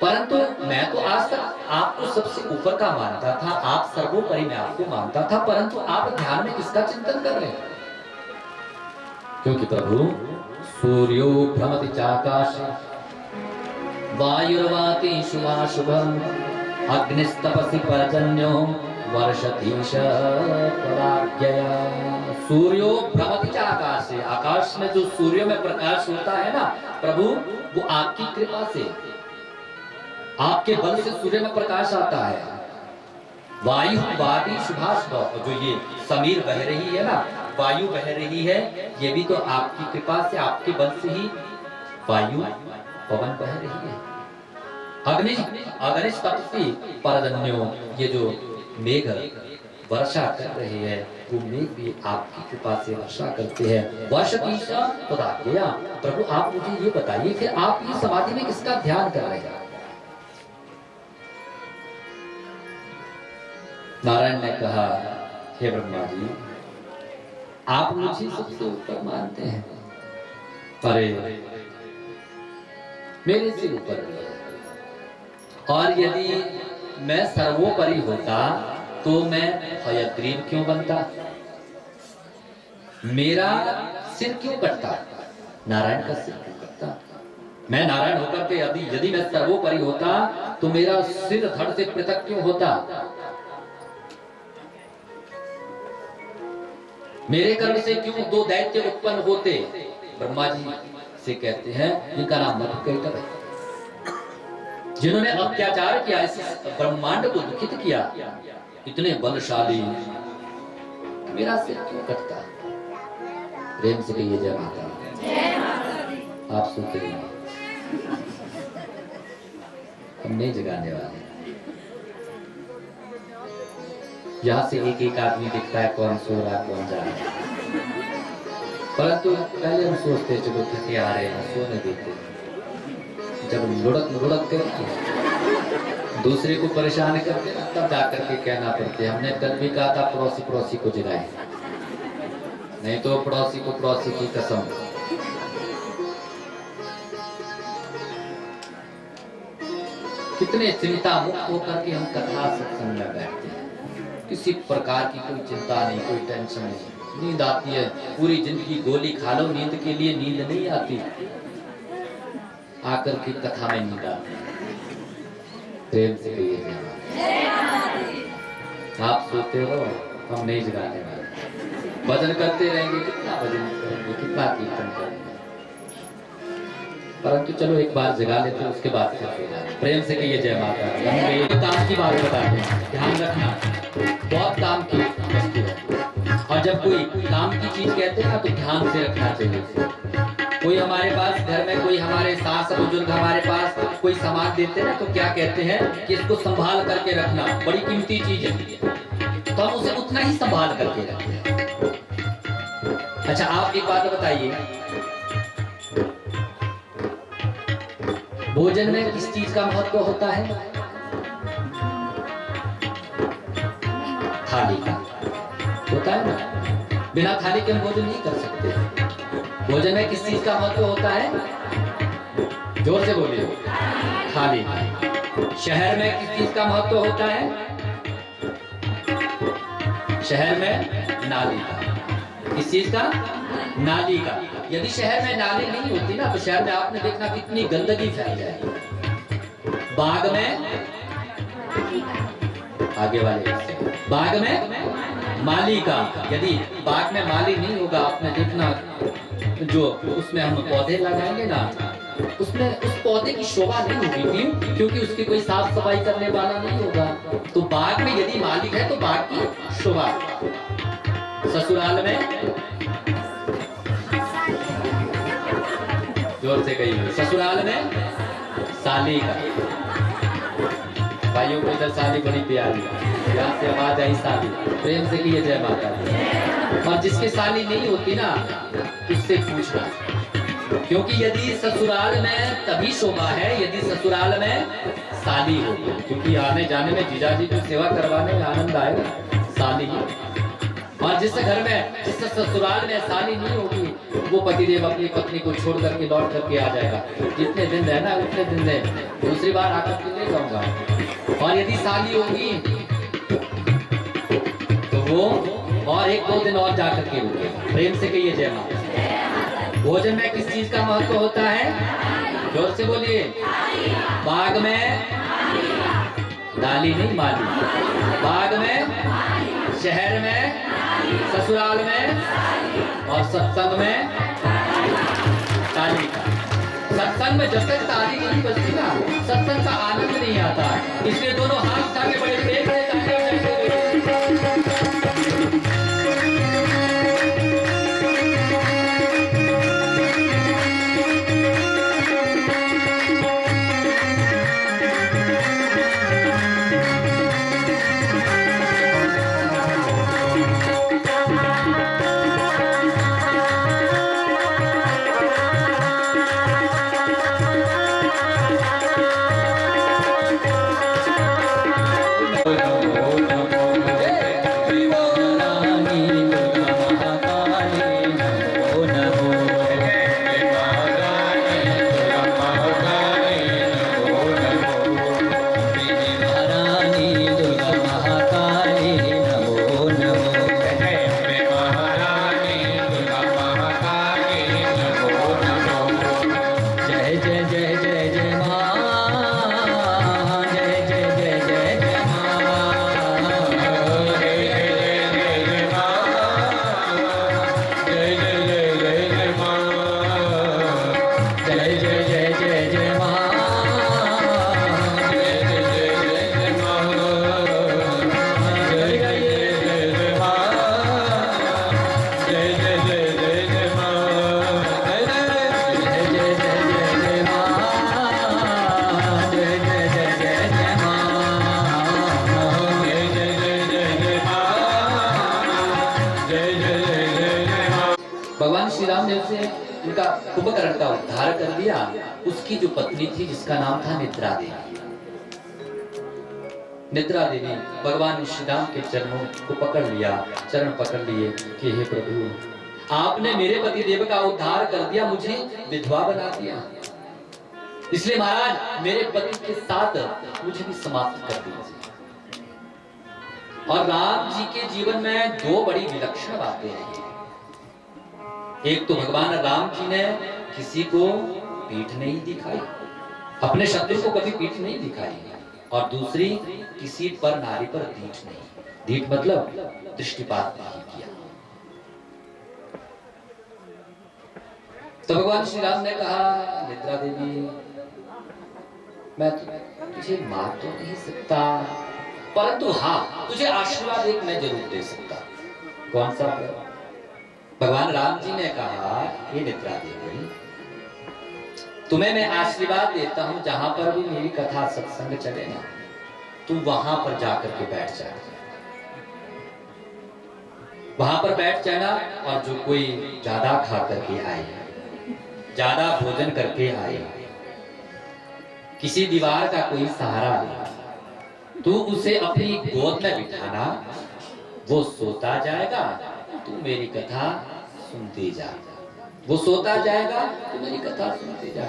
Speaker 1: परंतु मैं तो आज तक आपको सबसे ऊपर का मानता था, आप सर्वोपरि मैं आपको मानता था, परंतु आप ध्यान में किसका चिंतन कर रहे हैं? क्योंकि प्रभु सूर्यो भ्रमति चाकाशे वायुर्वाति शुभाशुभम् अग्निस्तपसि पर्जन्यो वर्षतीश पराज्ञया। सूर्यो भ्रमति चाकाशे, आकाश में जो सूर्य में प्रकाश होता है ना प्रभु, वो आपकी कृपा से, आपके बल से सूर्य में प्रकाश आता है। वायु वादी शुभाशुभ, जो ये समीर बह रही है ना, वायु बह रही है, ये भी तो आपकी कृपा से, आपके बल से ही वायु पवन बह रही है। अग्नि तपसी परजन्यो, ये जो मेघ वर्षा कर रहे हैं, वो मेघ भी आपकी कृपा से वर्षा करते हैं। वर्षतीशा पराज्ञया। प्रभु आप मुझे ये बताइए, फिर आप ये समाधि में किसका ध्यान कर रहे हैं? नारायण ने कहा हे ब्रह्मा जी, आप मुझे सबसे ऊपर मानते हैं, अरे मेरे से ऊपर भी है, और यदि मैं सर्वोपरि होता तो मैं हयग्रीव क्यों बनता, मेरा सिर क्यों कटता, नारायण का सिर क्यों कटता? मैं नारायण होकर के यदि मैं सर्वोपरि होता तो मेरा सिर धड़ से पृथक क्यों होता? मेरे कर्म से क्यों दो दैत्य उत्पन्न होते? ब्रह्मा जी से कहते हैं, इनका नाम मधुकैटभ है, जिन्होंने अत्याचार किया, इस ब्रह्मांड को दुखित किया, इतने बलशाली, मेरा सिर क्यों कटता? प्रेम से कहिए जय माता। आप सुनते हैं, हम नहीं जगाने वाले। यहाँ से एक एक आदमी दिखता है, कौन सो रहा कौन जा रहा है, परंतु पहले हम सोचते चलो थके आ रहे हैं, सोने देते। जब लुढ़क कर दूसरे को परेशान करते ना, तब जाकर के कहना पड़ते। हमने कल भी कहा था पड़ोसी को जगाए, नहीं तो पड़ोसी की कसम। कितने चिंता मुक्त होकर के हम कथा सत्संग में बैठते हैं, किसी प्रकार की कोई चिंता नहीं, कोई टेंशन नहीं। नींद आती है, पूरी जिंदगी गोली खा लो, नींद के लिए नींद नहीं आती, आकर की कथा में नींद आती। प्रेम से कहिए आप सोते रहो, हम नहीं जगाने वाले। भजन करते रहेंगे, कितना भजन करेंगे, कितना कीर्तन करेंगे। परंतु चलो एक बार जगा लेते हैं, उसके बाद फिर सो जाएं। प्रेम से कहिए जय माता दी। हम ये काम की बात बताते हैं, ध्यान रखना, बहुत काम की वस्तु है। और जब कोई काम की चीज कहते हैं ना, तो ध्यान से रखना चाहिए। कोई हमारे पास घर में, कोई हमारे सास बुजुर्ग हमारे पास कोई सामान देते हैं ना, तो क्या कहते हैं कि इसको संभाल करके रखना, बड़ी कीमती चीज है, तो हम उसे उतना ही संभाल करके रखते हैं। अच्छा, आप एक बात बताइए, भोजन में किस चीज का महत्व होता है? थाली का होता है ना, बिना थाली के हम भोजन नहीं कर सकते। भोजन में किस चीज का महत्व होता है? जोर से बोलिए। थाली। शहर में किस चीज का महत्व होता है? शहर में नाली का। किस चीज का? नाली का। यदि शहर में नाली नहीं होती ना, तो शहर में आपने देखना कितनी गंदगी फैल जाएगी। बाग में, आगे वाले बाग में माली का। यदि बाग में माली नहीं होगा, आपने देखना जो उसमें हम पौधे लगाएंगे ना, उसमें उस पौधे की शोभा नहीं होगी। क्यों? क्योंकि उसकी कोई साफ सफाई करने वाला नहीं होगा। तो बाग में यदि मालिक है तो बाग की शोभा। ससुराल में, जोर से कहिए, ससुराल में साली का। भाइयों को इधर साली बड़ी प्यारी, यहाँ से आवाज आई साली। प्रेम से कहिए जय माता दी। और जिसके साली नहीं होती ना, उससे पूछना, क्योंकि यदि ससुराल में तभी शोभा है यदि ससुराल में साली हो, क्योंकि आने जाने में जीजाजी को सेवा करवाने में आनंद आएगा, साली ही। और जिस घर में, जिस ससुराल में साली नहीं होगी, वो पतिदेव अपनी पत्नी को छोड़ करके लौट करके आ जाएगा। जितने दिन रहना उतने दिन रहे, दूसरी बार आकर के ले जाऊंगा। और यदि साली होगी तो वो और एक दो दिन और जाकर के रुकेगा। प्रेम से कहिए जय माता। भोजन में किस चीज का महत्व होता है? जोर से बोलिए। बाग में दाली नहीं, माली। बाग में, शहर में, ससुराल में, और सत्संग में ताली का। सत्संग में जब तक ताली नहीं बजती ना, सत्संग का आनंद नहीं आता। इसलिए दोनों हाथ उठा के बड़े प्रेम से भगवान श्री राम ने उसे उनका कुंभकर्ण का उद्धार कर दिया। उसकी जो पत्नी थी जिसका नाम था निद्रा देवी, निद्रा देवी भगवान श्री राम के चरणों को पकड़ लिया, चरण पकड़ लिए कि हे प्रभु, आपने मेरे पति देव का उद्धार कर दिया, मुझे विधवा बना दिया, इसलिए महाराज मेरे पति के साथ मुझे भी समाप्त कर दीजिए। और राम जी के जीवन में दो बड़ी विलक्षण बातें रही। एक तो भगवान राम जी ने किसी को पीठ नहीं दिखाई, अपने शत्रु को कभी पीठ नहीं दिखाई, और दूसरी किसी पर नारी पर दीठ नहीं, दीठ मतलब दृष्टिपात नहीं किया। तो भगवान श्री राम ने कहा, निद्रा देवी मैं तुझे मार तो नहीं सकता, परंतु हाँ तुझे आशीर्वाद एक मैं जरूर दे सकता। कौन सा? भगवान राम जी ने कहा, हे निद्रा देवी तुम्हें मैं आशीर्वाद देता हूं, जहां पर भी मेरी कथा सत्संग चले ना, तुम वहां पर जाकर के बैठ जाना, वहां पर बैठ जाना, और जो कोई ज्यादा खा करके आए, ज्यादा भोजन करके आए, किसी दीवार का कोई सहारा ले, तू उसे अपनी गोद में बिठाना, वो सोता जाएगा, तू मेरी कथा सुनते जा। वो सोता जाएगा, तू मेरी कथा सुनते जा।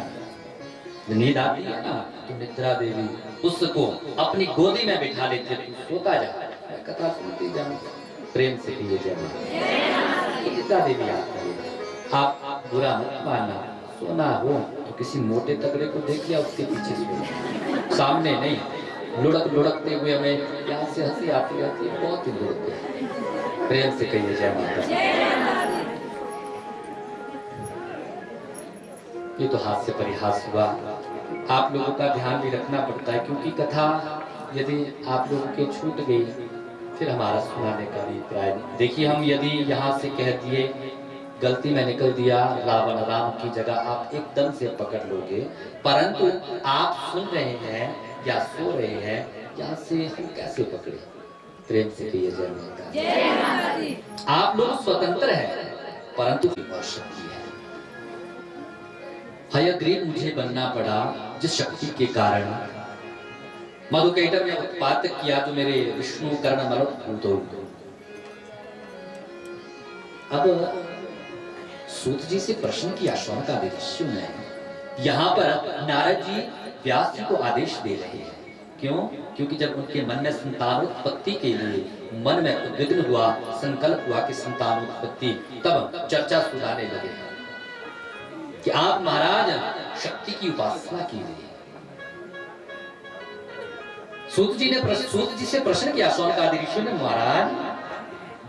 Speaker 1: नींद आती है ना, तो निद्रा देवी उसको अपनी गोदी में बिठा लेते, तू सोता जा, मैं कथा सुनती जाऊंगा। प्रेम से कहिए जय माता। निद्रा देवी आप बुरा मत मानना, सोना हो तो किसी मोटे तगड़े को देख लिया, उसके पीछे सो, सामने नहीं। लुढ़कते हुए हमें यहाँ से हंसी आती है, बहुत ही लुढ़कते हैं। प्रेम से कहिए जय माता। ये तो हास्य परिहास हुआ। आप लोगों का ध्यान भी रखना पड़ता है, क्योंकि कथा यदि आप लोगों के छूट गई, फिर हमारा सुनाने का भी प्राय नहीं। देखिए, हम यदि यहाँ से कह दिए, गलती में निकल दिया रावण राम की जगह, आप एकदम से पकड़ लोगे, परंतु आप सुन रहे हैं या सो रहे हैं, यहाँ से हम कैसे पकड़े? प्रेम से कहिए जय माता। आप लोग स्वतंत्र हैं, परंतु शक्ति है। हयग्रीव मुझे बनना पड़ा, जिस शक्ति के कारण मधुकैटभ ने उत्पात किया, जो मेरे विष्णु कर्ण मलुतो। अब सूत जी से प्रश्न किया शौनकादि ऋषियों ने। यहाँ पर नारद जी व्यास जी को आदेश दे रहे हैं। क्यों? क्योंकि जब उनके मन में संतानोत्पत्ति के लिए मन में उद्विग्न हुआ, संकल्प हुआ कि संतानोत्पत्ति, तब चर्चा सुनाने लगे कि आप महाराज शक्ति की उपासना कीजिए। सूत जी से प्रश्न किया शौनकादि ऋषियों ने, महाराज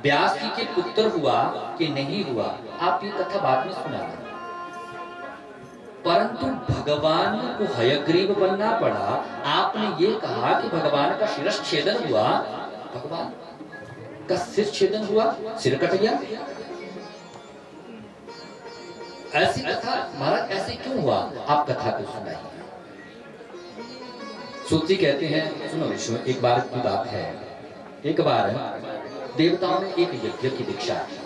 Speaker 1: व्यास जी के पुत्र हुआ कि नहीं हुआ, आप ये कथा बाद में सुनाना, परंतु भगवान को हयग्रीव बनना पड़ा। आपने ये कहा कि भगवान का शिरच्छेदन हुआ, भगवान का सिर छेदन हुआ, सिर कट गया। ऐसी कथा महाराज ऐसे क्यों हुआ? आप कथा को सुनाइए। सूत जी कहते हैं, सुनो विष्णु, एक बार की बात है, एक बार देवताओं ने एक यज्ञ की दीक्षा ली।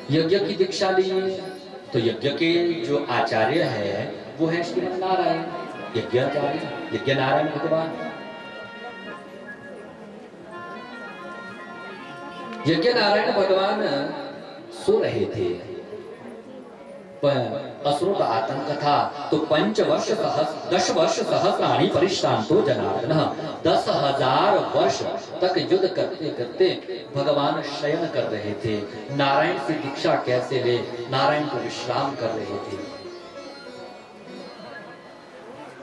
Speaker 1: यज्ञ की दीक्षा ली तो यज्ञ के जो आचार्य है वो है श्रीमन नारायण, यज्ञाचार्य, यज्ञ नारायण भगवान। यज्ञ नारायण भगवान सो रहे थे, असुरों का आतंक था, तो 10 वर्ष सहस्राणि परिश्रांतो जनार्दन, 10,000 वर्ष तक युद्ध करते करते भगवान शयन कर रहे थे। नारायण से दीक्षा कैसे ले? नारायण को विश्राम कर रहे थे।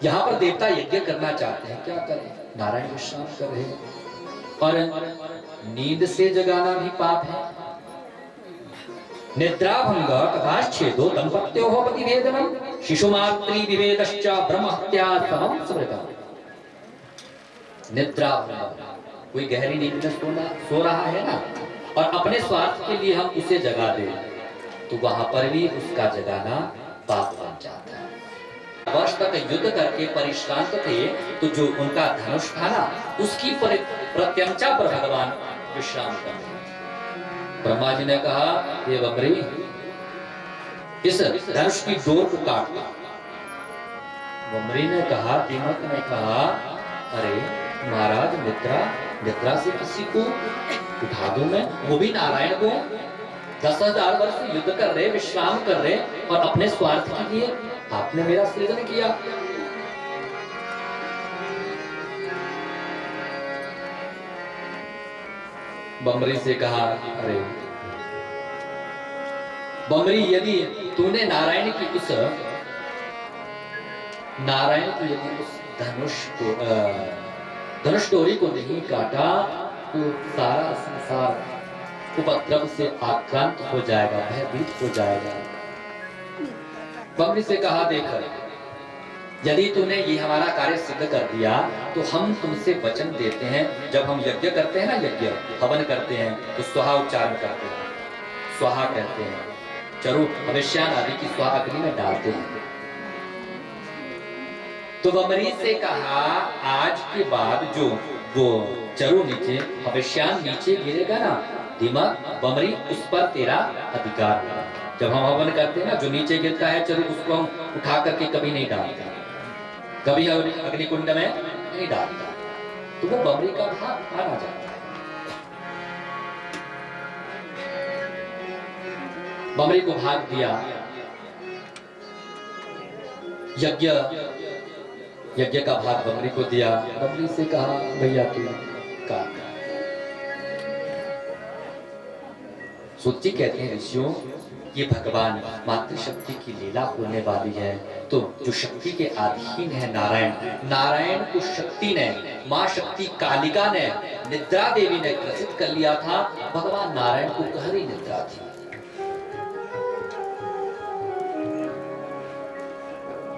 Speaker 1: यहाँ पर देवता यज्ञ करना चाहते हैं, क्या करें? नारायण विश्राम कर रहे हैं। और नींद से जगाना भी पाप है। निद्राभंग कथाच्छेदो दंपत्योः पतिभेदनम शिशुमात्री विभेदश्च ब्रह्महत्या समम स्मृतम्। निद्राभंग, कोई गहरी नींद में सो रहा है ना, और अपने स्वार्थ के लिए हम उसे जगा दें, तो वहां पर भी उसका जगाना पाप बन जाता है। वर्ष तक युद्ध करके परिश्रांत थे, तो जो उनका धनुष था ना, उसकी प्रत्यंचा पर भगवान विश्राम कर रहे। ब्रह्मा जी ने कहा, ये बमरी, इस धनुष की डोर को काट दो। बमरी ने कहा, दीमक ने कहा, अरे महाराज, निद्रा से किसी को उठा दूं मैं, वो भी नारायण को? 10,000 वर्ष युद्ध कर रहे, विश्राम कर रहे, और अपने स्वार्थ के लिए आपने मेरा सृजन किया। बमरी से कहा, अरे बमरी, यदि तूने नारायण की उस धनुष डोरी को नहीं काटा, तो सारा संसार उपद्रव से आक्रांत हो जाएगा, भयभीत हो जाएगा। बमरी से कहा, देख यदि तूने ये हमारा कार्य सिद्ध कर दिया तो हम तुमसे वचन देते हैं, जब हम यज्ञ करते हैं ना, यज्ञ हवन करते हैं तो स्वाहा उच्चारण करते हैं, स्वाहा कहते हैं, चरु भविष्यान आदि की स्वाहा अग्नि में डालते हैं। तो बमरी से कहा, आज के बाद जो वो चरु नीचे भविष्यान नीचे गिरेगा ना, दिमाग बमरी उस पर तेरा अधिकार होगा। जब हम हवन करते हैं ना, जो नीचे गिरता है चरु उसको हम उठा करके कभी नहीं डालते, कभी अग्निकुंड में नहीं डालता, तो वो बमरी का भाग माना जाता है। बमरी को भाग दिया, यज्ञ का भाग बमरी को दिया। बमरी से कहा, भैया तू का सूची कहते हैं ऋषियों, ये भगवान मातृशक्ति की लीला होने वाली है। तो जो शक्ति के अधीन है नारायण, नारायण को शक्ति ने, माँ शक्ति कालिका ने, निद्रा देवी ने ग्रसित कर लिया था। भगवान नारायण को गहरी निद्रा थी,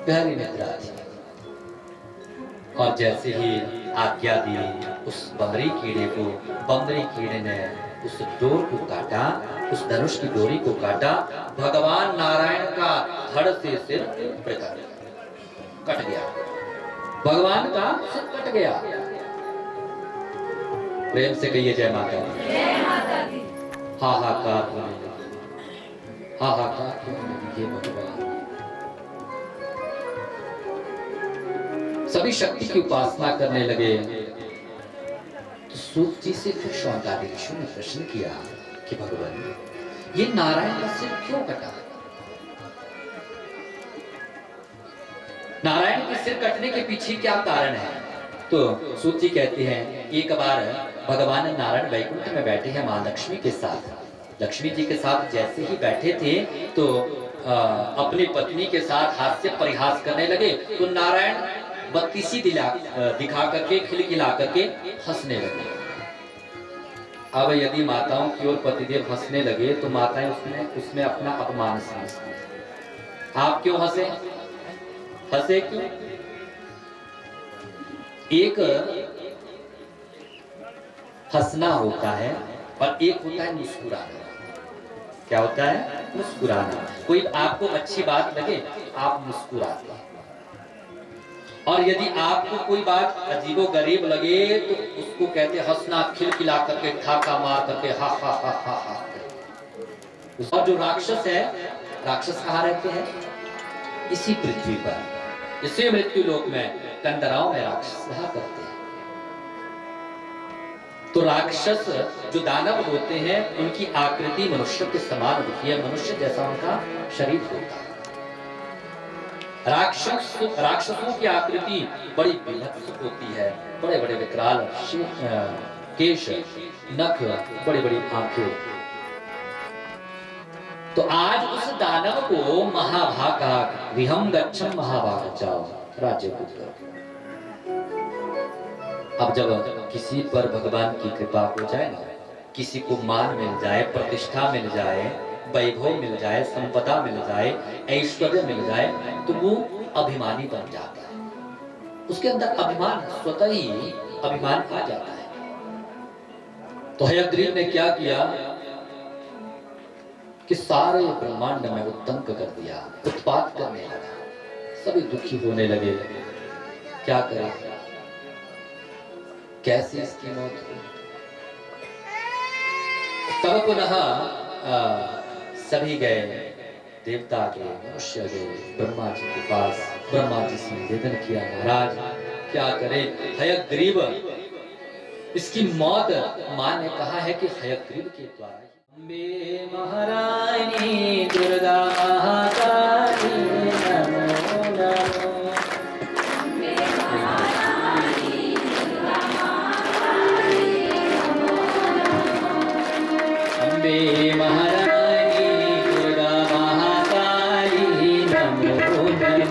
Speaker 1: गहरी निद्रा थी। और जैसे ही आज्ञा दी उस बमरी कीड़े को, बमरी कीड़े ने उस डोर को काटा, उस धनुष की डोरी को काटा। भगवान नारायण का धड़ से सिर कट गया, भगवान का सिर कट गया। प्रेम से कहिए जय माता दी। हाहाकार होने लगी, हाहाकार होने लगी। ये भगवान सभी शक्ति की उपासना करने लगे। तो सूत जी से फिर शौनकादि ऋषियों ने प्रश्न किया कि भगवान ये नारायण का सिर क्यों कटा? नारायण के सिर कटने के पीछे क्या कारण है? तो सूत जी कहते हैं, एक बार भगवान नारायण वैकुंठ में बैठे हैं मां लक्ष्मी के साथ। लक्ष्मी जी के साथ जैसे ही बैठे थे तो अपनी पत्नी के साथ हास्य परिहास करने लगे। तो नारायण बत्तीसी दिखा करके, खिलखिला करके हंसने लगे। अब यदि माताओं की ओर पतिदेव हंसने लगे तो माताएं उसमें अपना अपमान समझती हैं। आप क्यों हंसे? हंसे क्यों? एक हंसना होता है और एक होता है मुस्कुराना। क्या होता है? मुस्कुराना। कोई आपको अच्छी बात लगे आप मुस्कुराते हैं, और यदि आपको कोई बात अजीबोगरीब लगे तो उसको कहते हंसना, खिलखिला करके, ठाका मार करके, हा हा हा हा हा। और जो राक्षस है, राक्षस कहाँ रहते हैं? इसी पृथ्वी पर, इसी मृत्यु लोक में, कंदराओं में राक्षस रहा करते हैं। तो राक्षस जो दानव होते हैं उनकी आकृति मनुष्य के समान होती है, मनुष्य जैसा उनका शरीर होता है। राक्षसों की आकृति बड़ी विभत्स होती है, बड़े बड़े विकराल केश, नख, बड़ी बड़ी आंखें। तो आज उस दानव को महाभागा विहम गच्छम महाभाग, जाओ राज्य कूद करो। अब जब किसी पर भगवान की कृपा हो जाए ना, किसी को मान मिल जाए, प्रतिष्ठा मिल जाए, वैभव मिल जाए, संपदा मिल जाए, ऐश्वर्य मिल जाए, तो वो अभिमानी बन जाता है। उसके अंदर अभिमान, स्वतः ही अभिमान आ जाता है। तो हयग्रीव ने क्या किया कि सारे ब्रह्मांड में उत्तंक कर दिया, उत्पात करने लगा। सभी दुखी होने लगे। क्या करें, कैसे इसकी मौत हुई? तब पुनः सभी गए, देवता गए, मनुष्य गए ब्रह्मा जी के पास। ब्रह्मा जी से निवेदन किया, महाराज क्या करें, हयग्रीव इसकी मौत। मां ने कहा है कि हयग्रीव के द्वारा। अम्बे महारानी दुर्गा महाकाली नमो नमो। अम्बे महारानी दुर्गा महाकाली नमो नमो।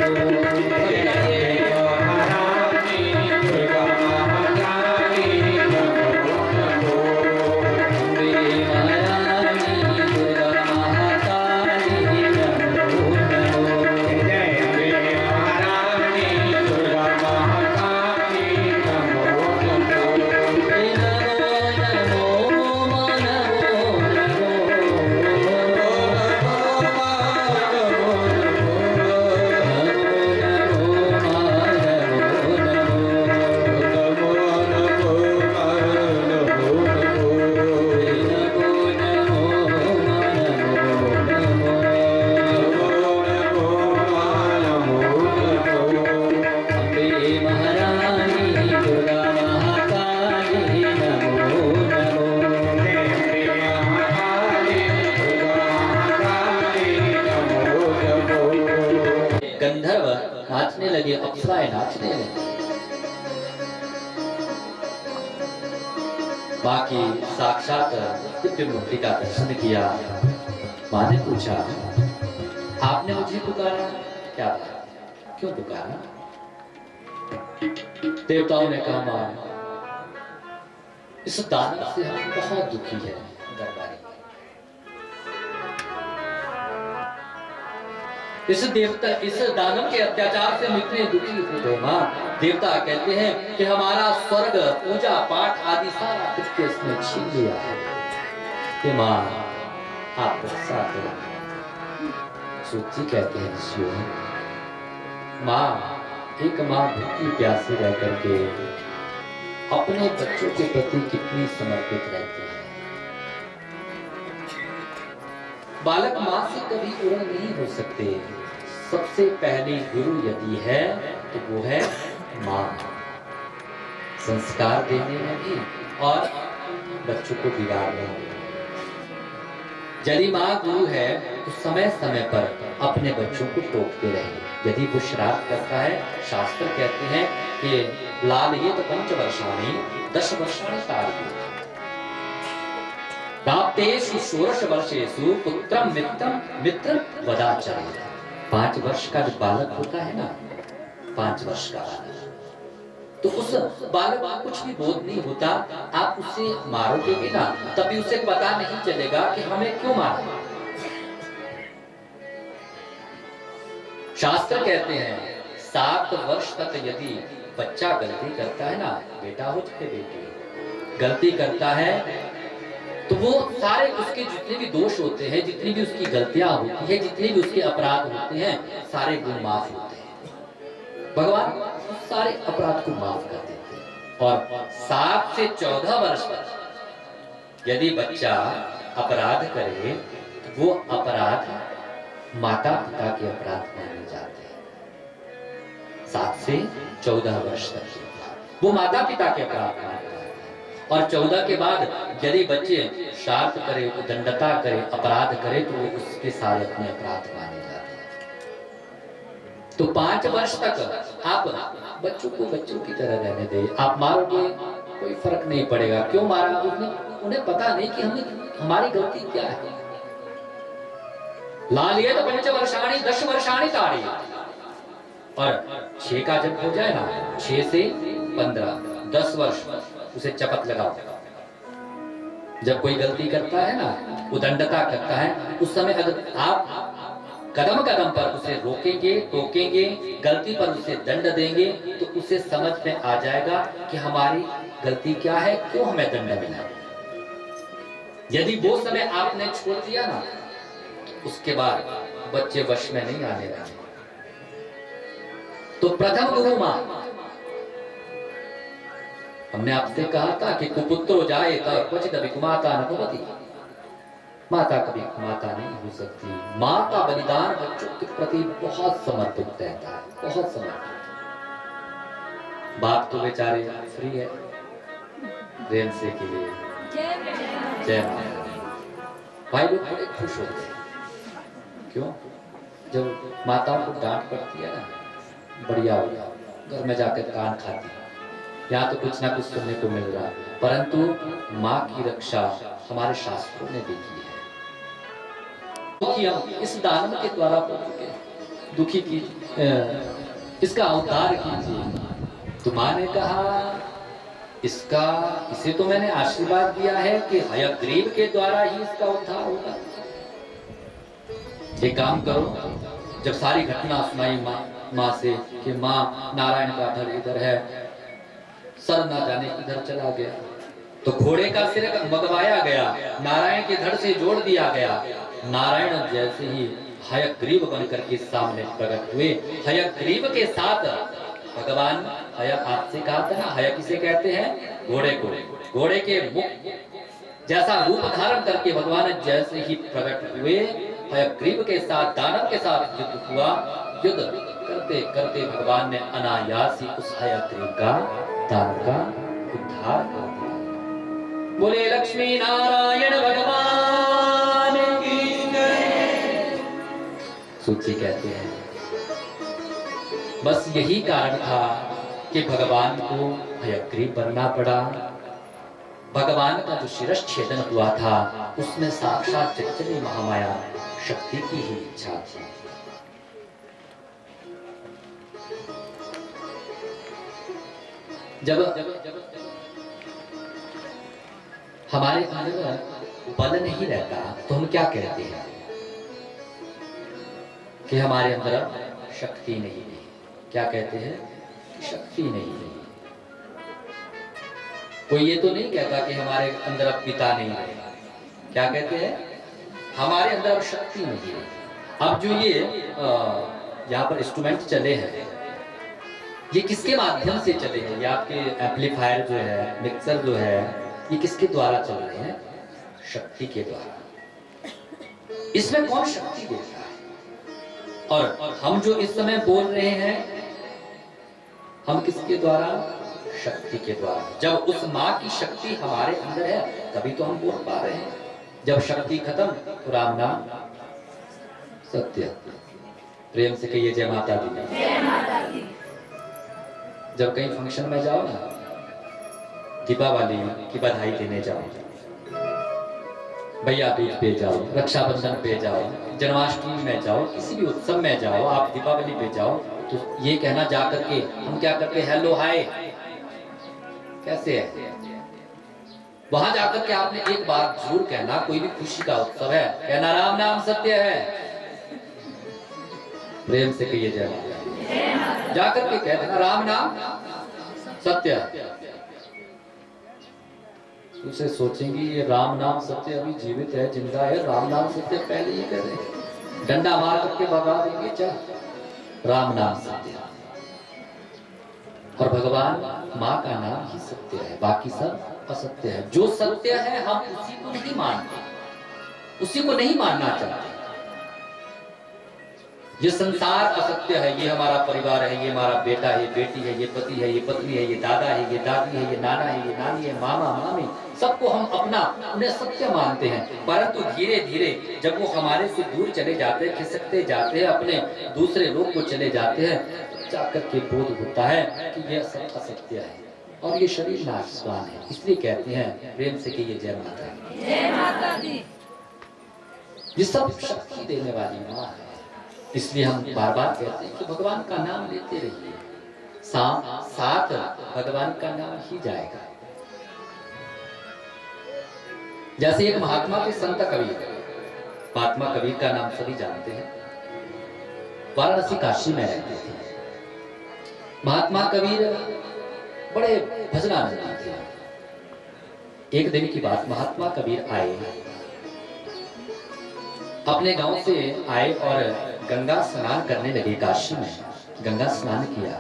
Speaker 1: माए नाचने लगी। माँ की साक्षात दिव्य मूर्ति का दर्शन किया। माँ ने पूछा, आपने मुझे पुकारा, क्या बात, क्यों पुकारा? देवताओं ने कहा, माँ इस दानव से हम बहुत दुखी है दरबारी। इस दानव के अत्याचार से हम इतने दुखी हो माँ। देवता कहते हैं कि हमारा स्वर्ग, पूजा पाठ आदि सारा कृत्य इसने छीन लिया है। माँ आप साथ सूची कहते हैं ऋषियों, माँ एक माँ भूखी प्यासी रह करके अपने बच्चों के प्रति कितनी समर्पित रहती है। बालक माँ से कभी उड़न नहीं हो सकते। सबसे पहली गुरु यदि है तो वो है माँ, संस्कार देने में भी और बच्चों को बिगाड़ने में। यदि माँ गुरु है तो समय समय पर अपने बच्चों को टोकते रहे। यदि वो शरारत करता है, शास्त्र कहते हैं कि लालये तो 5 वर्षाणि 10 वर्षाणि ताड़येत्। प्राप्तेषु षोडश वर्षेषु पुत्रम मित्रम वदाचार्य। 5 वर्ष का जो बालक होता है ना, 5 वर्ष का बालक, तो उस बालक को कुछ भी बोध नहीं होता। आप उसे मारोगे भी ना, तभी उसे पता नहीं चलेगा कि हमें क्यों मारा। शास्त्र कहते हैं 7 वर्ष तक यदि बच्चा गलती करता है ना, बेटा हो चाहे बेटी, गलती करता है तो वो सारे उसके जितने भी दोष होते हैं, जितनी भी उसकी गलतियां होती है, जितने भी उसके अपराध होते हैं, सारे गुण माफ होते हैं। भगवान सारे अपराध को माफ कर देते हैं। और 7 से 14 वर्ष तक यदि बच्चा अपराध करे तो वो अपराध माता पिता के अपराध माने जाते हैं। 7 से 14 वर्ष तक वो माता पिता के अपराध माने जाते हैं। और 14 के बाद यदि बच्चे शार्प करे, दंडता करे, अपराध करे तो वो उसके सारे अपने अपराध माने जाते हैं। तो 5 वर्ष तक आप बच्चों को बच्चों की तरह रहने दें। आप मारोगे कोई फर्क नहीं पड़ेगा। क्यों मारा? उन्हें पता नहीं कि हमारी गलती क्या है। लालिये तो 5 वर्षाणि 10 वर्षाणि ताड़येत्। और 6 का जब हो जाए ना, 6 से 15 10 वर्ष उसे चपत लगाओ। जब कोई गलती करता है ना, उदंडता करता है, उस समय अगर आप कदम कदम पर उसे रोकेंगे, टोकेंगे, गलती पर उसे दंड देंगे तो उसे समझ में आ जाएगा कि हमारी गलती क्या है, क्यों हमें दंड मिला। यदि वो समय आपने छोड़ दिया ना, उसके बाद बच्चे वश में नहीं आने वाले। तो प्रथम गुरु मां। हमने आपसे कहा था कि कुपुत्रो जाए तब क्वचित विकुमाता न भवति। माता कभी माता नहीं हो सकती। माँ का बलिदान बच्चों के प्रति बहुत समर्पित रहता है, बहुत समर्पित। बाप तो बेचारे फ्री है प्रेम से के लिए। जय माता। भाई लोग बड़े खुश होते हैं। क्यों? जब माताओं को डांट पड़ती है ना, बढ़िया हो गया, घर में जाकर कान खाती है। यहाँ तो कुछ ना कुछ सुनने को मिल रहा है, परंतु माँ की रक्षा हमारे शास्त्रों ने देखी है। दुखी हम इस दानव के द्वारा हो चुके, दुखी की इसका उद्धार कीजिए। तो माँ ने कहा इसे तो मैंने आशीर्वाद दिया है कि हयग्रीव के द्वारा ही इसका उद्धार होगा। एक काम करो, जब सारी घटना सुनाई माँ से कि माँ नारायण का धड़ इधर है, सर ना जाने इधर चला गया, तो घोड़े का सिर मंगवाया गया, नारायण के धड़ से जोड़ दिया गया। नारायण जैसे ही हयग्रीव बनकर के सामने प्रकट हुए, हयग्रीव के साथ भगवान हय, आपसे कहा था ना, हय किसे कहते हैं? घोड़े को। घोड़े के मुख जैसा रूप धारण करके भगवान जैसे ही प्रकट हुए, हयग्रीव के साथ, दानव के साथ युद्ध हुआ। युद्ध करते करते भगवान ने अनायास ही उस हयग्रीव का, दानव का उद्धार कर दिया। बोले लक्ष्मी नारायण भगवान की जय। सूची कहते हैं बस यही कारण था कि भगवान को हयग्रीव बनना पड़ा। भगवान का जो शिरच्छेदन हुआ था उसमें साक्षात चैतन्य महामाया शक्ति की ही इच्छा थी। जब हमारे अंदर बल नहीं रहता तो हम क्या कहते हैं कि हमारे अंदर शक्ति नहीं है। क्या कहते हैं? शक्ति नहीं है। कोई ये तो नहीं कहता कि हमारे अंदर अब पिता नहीं है। क्या कहते हैं? हमारे अंदर अब शक्ति नहीं है। अब जो ये यहाँ पर इंस्ट्रूमेंट चले हैं ये किसके माध्यम से चले हैं? ये आपके एम्पलीफायर जो है, मिक्सर जो है, ये किसके द्वारा चल रहे हैं? शक्ति के द्वारा। इसमें कौन शक्ति देता है? और हम जो इस समय बोल रहे हैं हम किसके द्वारा? शक्ति के द्वारा। जब उस माँ की शक्ति हमारे अंदर है तभी तो हम बोल पा रहे हैं। जब शक्ति खत्म तो राम नाम सत्य। प्रेम से कहिए जय माता दी। जय माता दी। जब कहीं फंक्शन में जाओ ना, दीपावली की बधाई देने जाओ, भैया दूज पे जाओ, रक्षाबंधन पे जाओ, जन्माष्टमी में जाओ, किसी भी उत्सव में जाओ, आप दीपावली पे जाओ तो ये कहना जा करके हम क्या करते हैं? हेलो हाय कैसे है? वहां जाकर के आपने एक बार जरूर कहना, कोई भी खुशी का उत्सव है, कहना राम नाम सत्य है। प्रेम से कहिए जय माता। जाकर के कह देना राम नाम सत्य है। उसे सोचेंगे ये राम नाम सत्य अभी जीवित है, जिंदा है, राम नाम सत्य पहले ही कर रहे, डंडा मार करके भगा देंगे। क्या राम नाम सत्य? और भगवान माँ का नाम ही सत्य है, बाकी सब असत्य है। जो सत्य है हम उसी को नहीं मानते, उसी को नहीं मानना चाहते। ये संसार असत्य है, ये हमारा परिवार है, ये हमारा बेटा है, बेटी है, ये पति है, ये पत्नी है, ये दादा है, ये दादी है, ये नाना है, ये नानी है, मामा मामी, सबको हम अपना उन्हें सत्य मानते हैं। परंतु धीरे धीरे जब वो हमारे से दूर चले जाते हैं, खिसकते जाते हैं, अपने दूसरे लोग को चले जाते हैं, जाकर के बोध होता है कि यह सब असत्य है और ये शरीर नाशवान है। इसलिए कहते हैं प्रेम से कि ये जय माता दी। जय माता दी। ये सब शक्ति देने वाली माँ है। इसलिए हम बार बार कहते हैं कि भगवान का नाम लेते रहिए, साथ भगवान का नाम ही जाएगा। जैसे एक महात्मा के संत कबीर, महात्मा कबीर का नाम सभी जानते हैं, वाराणसी काशी में रहते थे। महात्मा कबीर बड़े भजनानंदी थे। एक दिन की बात, महात्मा कबीर आए, अपने गांव से आए और गंगा स्नान करने लगे। काशी में गंगा स्नान किया।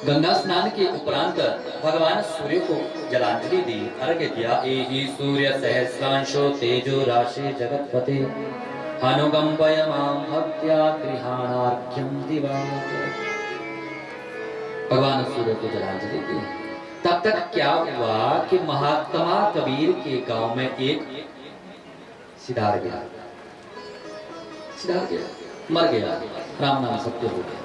Speaker 1: गंगा स्नान के उपरांत भगवान सूर्य को जलांजलि दी, अर्घ्य दिया। एहि सूर्य सहस्रांशो तेजो राशि जगतपते अनुगंपय मां भक्त्या गृहाणार्घ्यं दिवाकर। भगवान सूर्य को जलांजलि दी। तब तक क्या हुआ कि महात्मा कबीर के गांव में एक सिधार गया, मर गया, राम नाम सत्य हो गया।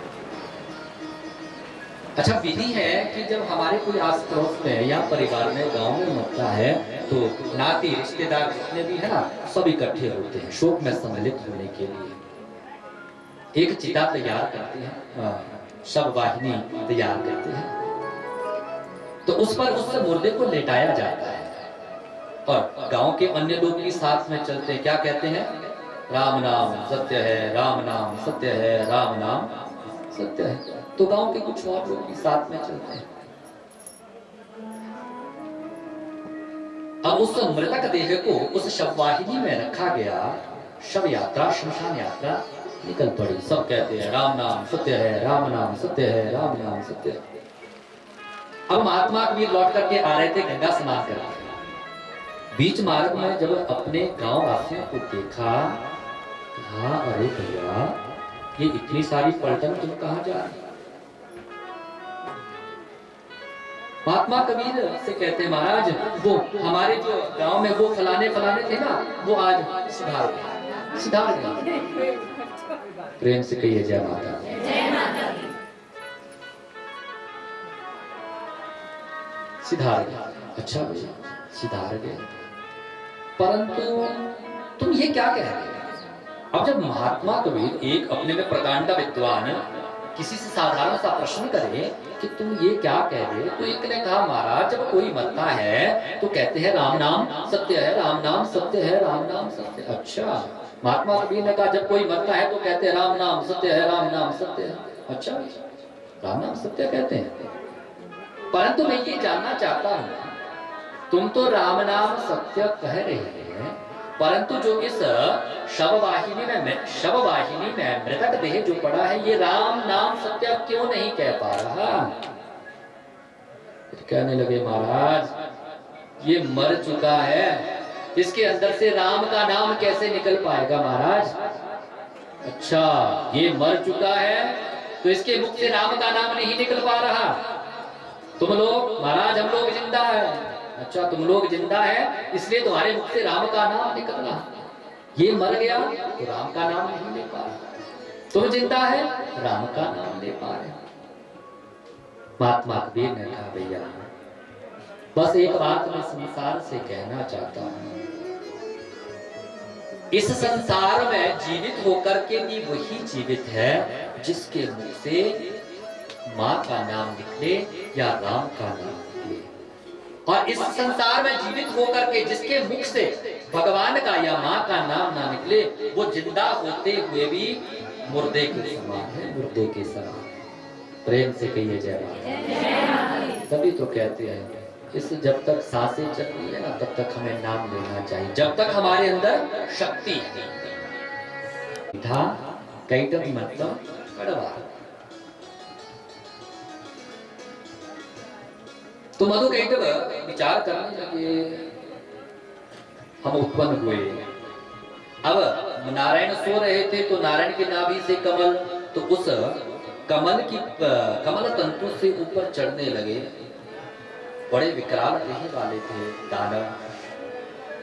Speaker 1: अच्छा, विधि है कि जब हमारे कोई आस पड़ोस में या परिवार में गांव में मरता है तो नाती रिश्तेदार जितने भी है ना सब इकट्ठे होते हैं शोक में सम्मिलित होने के लिए। एक चिता तैयार करते हैं, शव वाहिनी तैयार करते हैं, तो उस पर उस मुर्दे को लेटाया जाता है और गांव के अन्य लोग भी साथ में चलते हैं। क्या कहते हैं? राम नाम सत्य है, राम नाम सत्य है, राम नाम सत्य है। तो गांव के कुछ और लोग भी साथ में चलते हैं। अब उस मृतक देह को उस शववाहिनी में रखा गया। शव यात्रा, श्मशान यात्रा निकल पड़ी। सब कहते हैं राम नाम सत्य है, राम नाम सत्य है, राम नाम सत्य है। अब महात्मा कबीर लौट करके आ रहे थे गंगा स्नान करके। बीच मार्ग में जब अपने गांव वासियों को देखा, हाँ अरे भैया ये इतनी सारी पलटन तुम कहाँ जा रहे? महात्मा कबीर से कहते हैं महाराज वो हमारे जो गांव में वो फलाने फलाने थे ना वो आज सिधार गए। प्रेम से कहिए जय माता। जय माता। सिधार गए। अच्छा भैया सिधार गए, परंतु तुम ये क्या कह रहे हो? अब जब महात्मा कबीर एक अपने में प्रकांड विद्वान किसी से साधारण सा प्रश्न करे कि तुम ये क्या कह रहे हो, तो एक ने कहा महाराज जब कोई मरता है तो कहते हैं राम नाम सत्य है, राम नाम सत्य है, राम नाम सत्य। अच्छा, महात्मा कबीर ने कहा जब कोई मरता है तो कहते हैं राम नाम सत्य है, राम नाम सत्य है। अच्छा, राम नाम सत्य कहते हैं, परंतु मैं ये जानना चाहता हूं तुम तो राम नाम सत्य कह रहे हैं, परंतु जो इस शववाहिनी में मृतक देह जो पड़ा है ये राम नाम सत्य क्यों नहीं कह पा रहा? फिर कहने लगे महाराज ये मर चुका है, इसके अंदर से राम का नाम कैसे निकल पाएगा महाराज? अच्छा, ये मर चुका है तो इसके मुख से राम का नाम नहीं निकल पा रहा। तुम लोग महाराज हम लोग जिंदा है। अच्छा, तुम लोग जिंदा है इसलिए तुम्हारे मुख से राम का नाम निकल रहा, ये मर गया तो राम का नाम नहीं ले पा रहा, तुम जिंदा है राम का नाम ले पा रहे। महात्मा कबीर ने कहा भैया बस एक बात मैं संसार से कहना चाहता हूं, इस संसार में जीवित होकर के भी वही जीवित है जिसके मुख से माँ का नाम निकले या राम का नाम निकले, और इस संसार में जीवित होकर के जिसके मुख से भगवान का या माँ का नाम ना निकले वो जिंदा होते हुए भी मुर्दे के समान है, मुर्दे के समान। प्रेम से कहिए जय माता। तभी तो कहते हैं इस जब तक सांसें चल रही है ना तब तक हमें नाम लेना चाहिए, जब तक हमारे अंदर शक्ति है। था कैटब मतलब कड़वा। तो मधु कैटब विचार करने लगे हम उत्पन्न हुए, अब नारायण सो रहे थे तो नारायण के नाभि से कमल, तो उस कमल तंतु से ऊपर चढ़ने लगे। बड़े विकराल देह वाले थे दानव।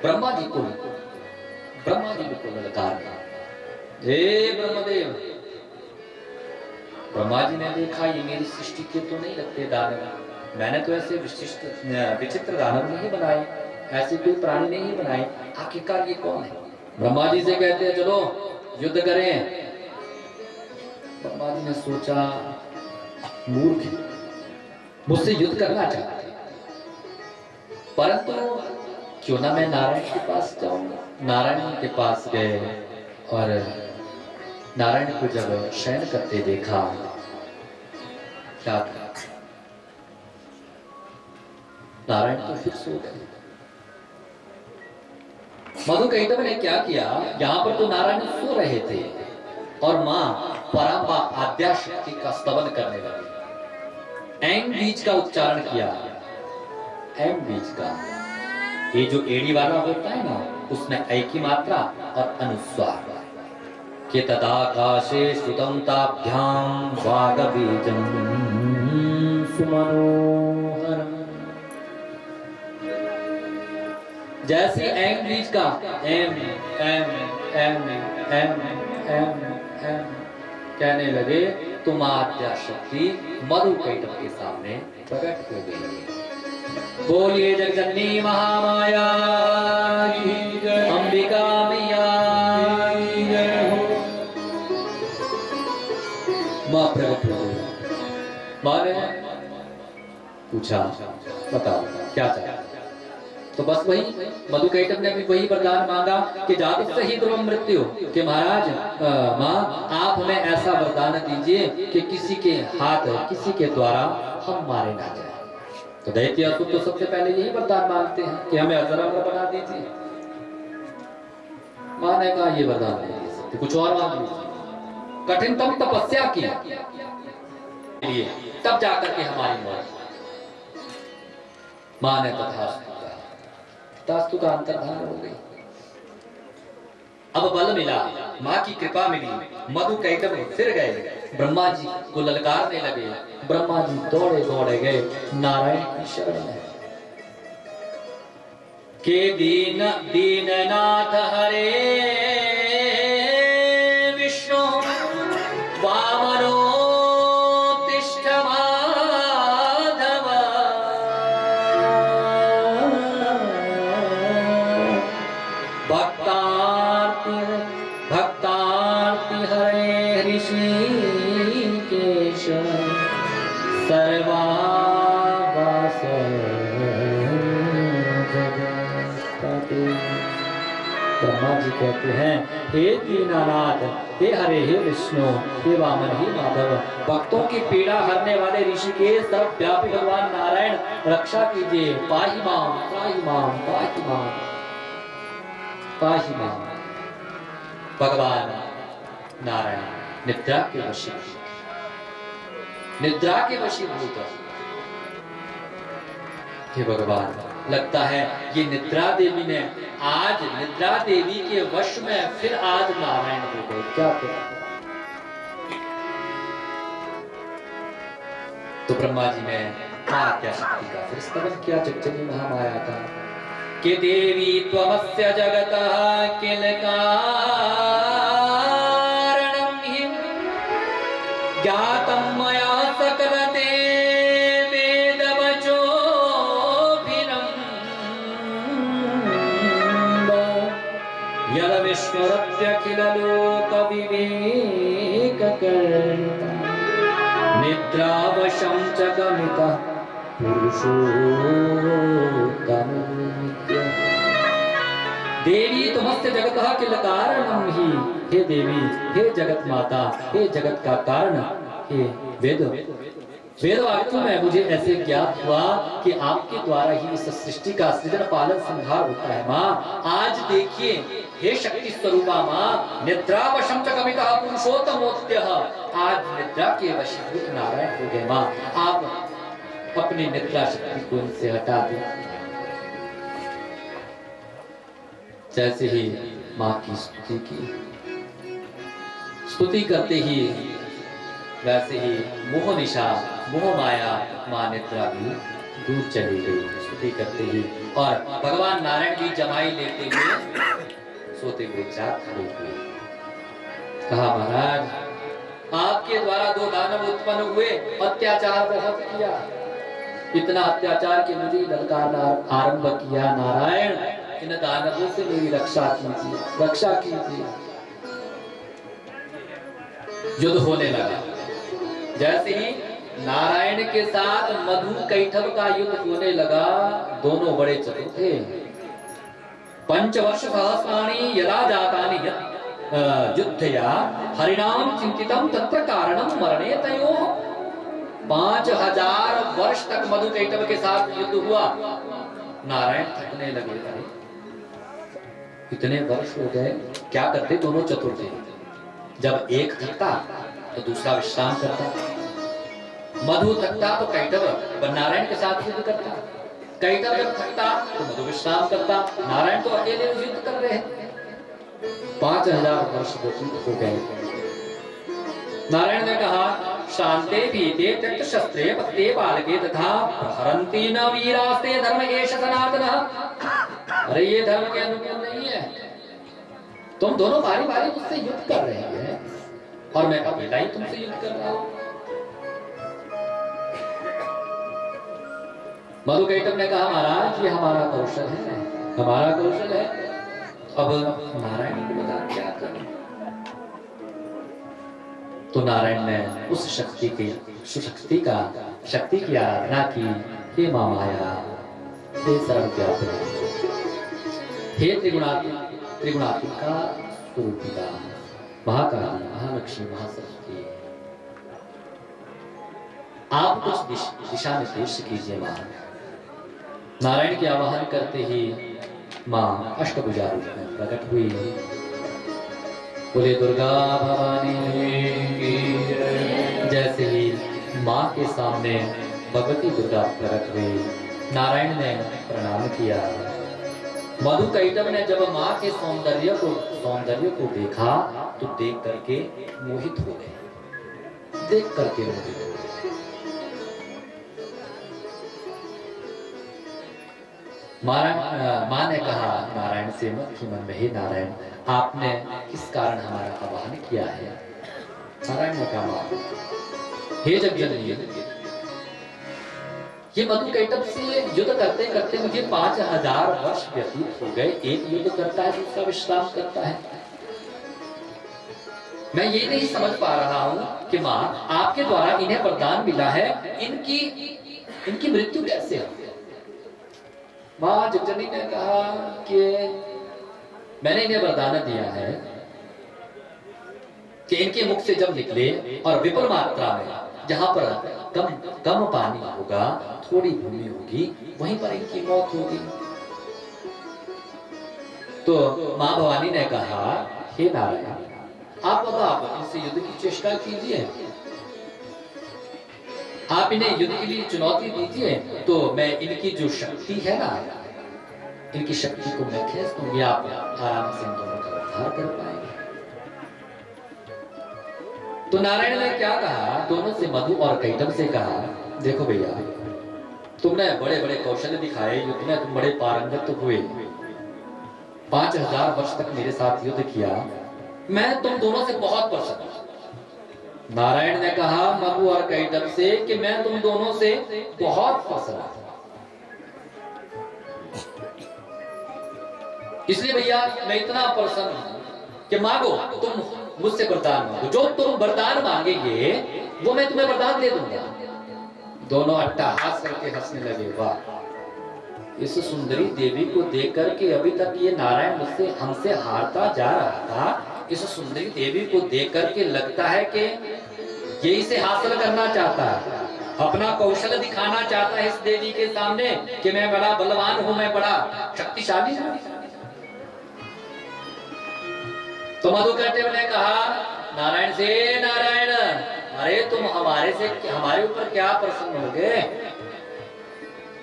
Speaker 1: ब्रह्मा जी को ललकार, हे ब्रह्मदेव। ब्रह्मा जी ने देखा ये मेरी सृष्टि के तो नहीं लगते दानव, मैंने तो ऐसे विचित्र दानव नहीं बनाए, ऐसे कोई प्राणी नहीं बनाए, आखिरकार ये कौन है? ब्रह्मा जी से कहते हैं चलो युद्ध करें। ब्रह्मा जी ने सोचा मूर्ख मुझसे युद्ध करना चाहते, परंतु क्यों ना मैं नारायण के पास जाऊं। नारायण के पास गए और नारायण को जब शयन करते देखा, क्या नारायण तो फिर सो गए। मधु कैटब ने क्या किया, यहाँ पर तो नारायण सो रहे थे और माँ पराम्बा आद्या शक्ति का स्तवन करने लगे। एम बीज का उच्चारण किया, एम बीज का, ये जो एड़ी वाला होता है ना उसमें ऐ की मात्रा और अनुस्वार के तदाकाशे सुतम ताभ्याम वागबीजम सुमनोहरम। जैसे एम बीज का M M M M M M कहने लगे तुम आद्या शक्ति मधु कैटब के सामने प्रकट हो गई। बोलिए जगजननी महामाया की जय, अंबिका मैया की जय हो। मां प्रकट हो गई। मां ने पूछा बताओ क्या चाहिए? तो बस वही मधु कैटब ने भी वही वरदान मांगा कि जाति सही ध्रुव मृत्यु, कि महाराज माँ आप हमें ऐसा वरदान दीजिए कि किसी के हाथ किसी के द्वारा हम मारे ना जाए। तो दैत्य असुर तो सबसे पहले यही वरदान मांगते हैं कि हमें अजर अमर बना दीजिए। माँ ने कहा ये वरदान नहीं दे सकते, कुछ और मांग लीजिए। कठिनतम तपस्या की तब जाकर के हमारी मौत। माँ ने तथास्तु का अंतर्धान हो गई। अब बल मिला, माँ की कृपा मिली, मधु कैटब फिर गए, ब्रह्मा जी को ललकारने लगे। ब्रह्मा जी दौड़े दौड़े गए नारायण की शरण में के दीननाथ हरे विष्णु वामनो तिष्ठ माधव ब्रह्मा जी कहते हैं, हे दीनानाथ, हे हरे, हे विष्णु, हे वामन, हे माधव, भक्तों की पीड़ा हरने वाले ऋषिकेश सर्वव्यापी भगवान नारायण रक्षा कीजिए। पाहि माम, पाहि माम, पाहि माम, पाहि माम। भगवान नारायण निद्रा के वशीभूत, निद्रा के वशीभूत। हे भगवान, लगता है ये निद्रा देवी ने आज निद्रा देवी के वश में फिर आज नारायण हो गए। क्या करें? तो ब्रह्मा जी ने क्या शक्ति का फिर स्तवन किया जगजनी महामाया का कि देवी त्वमस्य जगतः किल कारणं हि ज्ञातं मया सकलते यदविस्मरत्यखिल लोक विवेककर्ता निद्रावशं च गमितः पुरुषोत्तमः। देवी तुमस्य जगतः किल कारणं हि, हे देवी, हे जगत माता, हे जगत का कारण, हे वेद वाक्यों में मुझे ऐसे ज्ञात हुआ कि आपके द्वारा ही इस सृष्टि का सृजन पालन संहार होता है। माँ आज देखिए, हे शक्ति स्वरूपा माँ, निद्रावशं च गमितः पुरुषोत्तमोऽद्यः, आज निद्रा के वशीभूत नारायण हो गए। माँ आप अपनी निद्रा शक्ति को इनसे हटा दें। जैसे ही माँ की स्तुति की, स्तुति करते ही वैसे ही मोह निशा, मोह माया मां निद्रा भी दूर चली गई स्तुति करते ही। और भगवान नारायण की जमाई लेते हुए सोते हुए जाग खड़े हुए। कहा, महाराज आपके द्वारा दो दानव उत्पन्न हुए, अत्याचार बहुत किया, इतना अत्याचार कि मुझे ललकारना आरंभ किया। नारायण इन दानवों से मेरी रक्षा कीजिए, रक्षा कीजिए। युद्ध होने लगा। जैसे ही नारायण के साथ मधु कैठव का युद्ध होने लगा, दोनों बड़े चतुर थे। पंचवर्ष सहस्राणि यदा जातानि युद्धया हरिणाम चिंतितम तत्र कारणम मरणे तयोः। 5000 वर्ष तक मधु कैठव के साथ युद्ध हुआ। नारायण थकने लगे। अरे इतने वर्ष हो गए, क्या करते? दोनों चतुर थे। जब एक थकता तो दूसरा विश्राम करता। मधु थकता तो कैठव नारायण के साथ युद्ध करता। कैठव जब थकता तो मधु विश्राम करता। नारायण तो अकेले युद्ध कर रहे हैं। 5000 वर्ष व्यतीत हो गए। नारायण ने कहा, शांते पीते त्यक्त शस्त्रे पत्ते बालके तथा हरन्ति न वीरास्ते धर्म एष सनातनः। अरे ये धर्म के अनुकूल नहीं है। तुम दोनों बारी बारी मुझसे युद्ध कर रहे हैं और मैं अकेला ही तुमसे युद्ध कर रहा हूं। मधु कैटव ने कहा, महाराज ये हमारा कौशल है, हमारा कौशल है। अब नारायण को बता क्या करें? तो नारायण ने उस शक्ति की आराधना की। हे मां माया, हे सर्वव्यापी, हे त्रिगुणात्मिका स्वरूपिका, महाकाली, महालक्ष्मी, महासरस्वती, आप कुछ दिशा निर्देश कीजिए। मां नारायण के आवाहन करते ही मां अष्टभुजा रूप में प्रकट हुई। बोले दुर्गा भवानी की जय। जैसे ही मां के सामने भगवती दुर्गा प्रकट हुई, नारायण ने प्रणाम किया। मधु कैटव ने जब मां के सौंदर्य को देखा तो देख करके मोहित हो गए, देख करके मोहित हो गए। मां ने कहा नारायण से, मन में, हे नारायण आपने किस कारण हमारा आवाहन किया है? नारायण ने कहा, हे जगजननी, ये मधु कैटव से युद्ध करते करते मुझे 5000 वर्ष व्यतीत हो गए। एक युद्ध करता है, दूसरा विश्राम करता है। मैं ये नहीं समझ पा रहा हूं कि मां आपके द्वारा इन्हें वरदान मिला है, इनकी मृत्यु कैसे हो? मां जगजननी ने कहा कि मैंने इन्हें वरदान दिया है कि इनके मुख से जब निकले और विपुल मात्रा में, जहां पर कम कम पानी होगा, थोड़ी भूमि होगी, वहीं पर इनकी मौत होगी। तो मां भवानी ने कहा, हे नारायण, आप इनसे युद्ध की चेष्टा कीजिए, आप इन्हें युद्ध के लिए चुनौती दीजिए, तो मैं इनकी जो शक्ति है ना, इनकी शक्ति को मैं खींच दूंगी, आप आराम से इन दोनों का उद्धार कर पाएंगे। तो नारायण ने क्या कहा, दोनों से, मधु और कैटभ से कहा, देखो भैया, तुमने बड़े बड़े कौशल दिखाए, युद्ध में तुम बड़े पारंगत हुए, 5000 वर्ष तक मेरे साथ युद्ध किया, मैं तुम दोनों से बहुत प्रसन्न हूं। नारायण ने कहा मधु और कैटभ से कि मैं तुम दोनों से बहुत प्रसन्न हूं, इसलिए भैया मैं इतना प्रसन्न हूं कि मांगो, तुम मुझसे वरदान मांगो, जो तुम वरदान मांगेंगे वो मैं तुम्हें वरदान दे दूंगा। दोनों अट्टहास करके हंसने लगे। वाह, इस सुंदरी देवी को देख करके अभी तक ये नारायण मुझसे हमसे हारता जा रहा था, इस सुंदरी देवी को देख करके लगता है कि ये इसे हासिल करना चाहता है, अपना कौशल दिखाना चाहता है इस देवी के सामने कि मैं बड़ा बलवान हूं, मैं बड़ा शक्तिशाली हूं। तो मधु कैटभ ने कहा नारायण से, नारायण, अरे तुम हमारे ऊपर क्या प्रसन्न हो गए?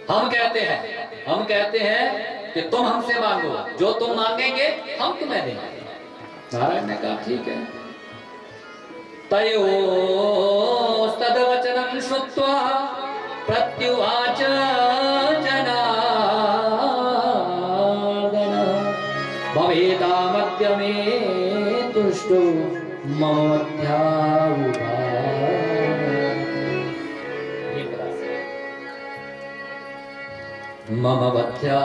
Speaker 1: हम कहते हैं कि तुम हमसे मांगो, जो तुम मांगेंगे हम तुम्हें देंगे। नारायण ने कहा ठीक है। तयो तद्वचनं श्रुत्वा प्रत्युवाच जनार्दन भवेदामद्य मे तुष्टो मम मध्याहुवा। मम मध्याहुवा।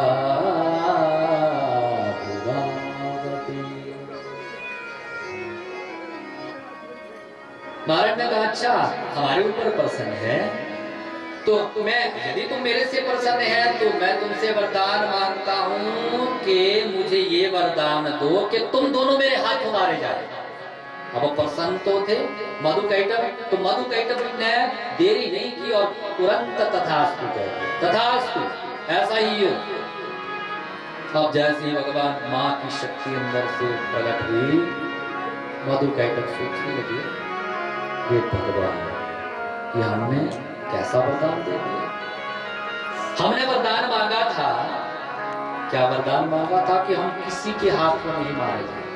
Speaker 1: नारायण ने कहा अच्छा, हमारे ऊपर प्रसन्न है, तो मैं, यदि तुम मेरे से प्रसन्न है तो मैं तुमसे वरदान मांगता हूं कि मुझे ये वरदान दो कि तुम दोनों मेरे हाथ मारे जाए। अब प्रसन्न तो थे मधु कैटभ, तो मधु कैटभ ने देरी नहीं की और तुरंत तथास्तु कहते, तथास्तु, ऐसा ही हो। अब जैसे भगवान मां की शक्ति अंदर से प्रकट हुई, मधु कैटभ सोचने लगे, ये भगवान, ये हमने कैसा वरदान दे दिया? हमने वरदान मांगा था, क्या वरदान मांगा था कि हम किसी के हाथ में नहीं मारे जाए।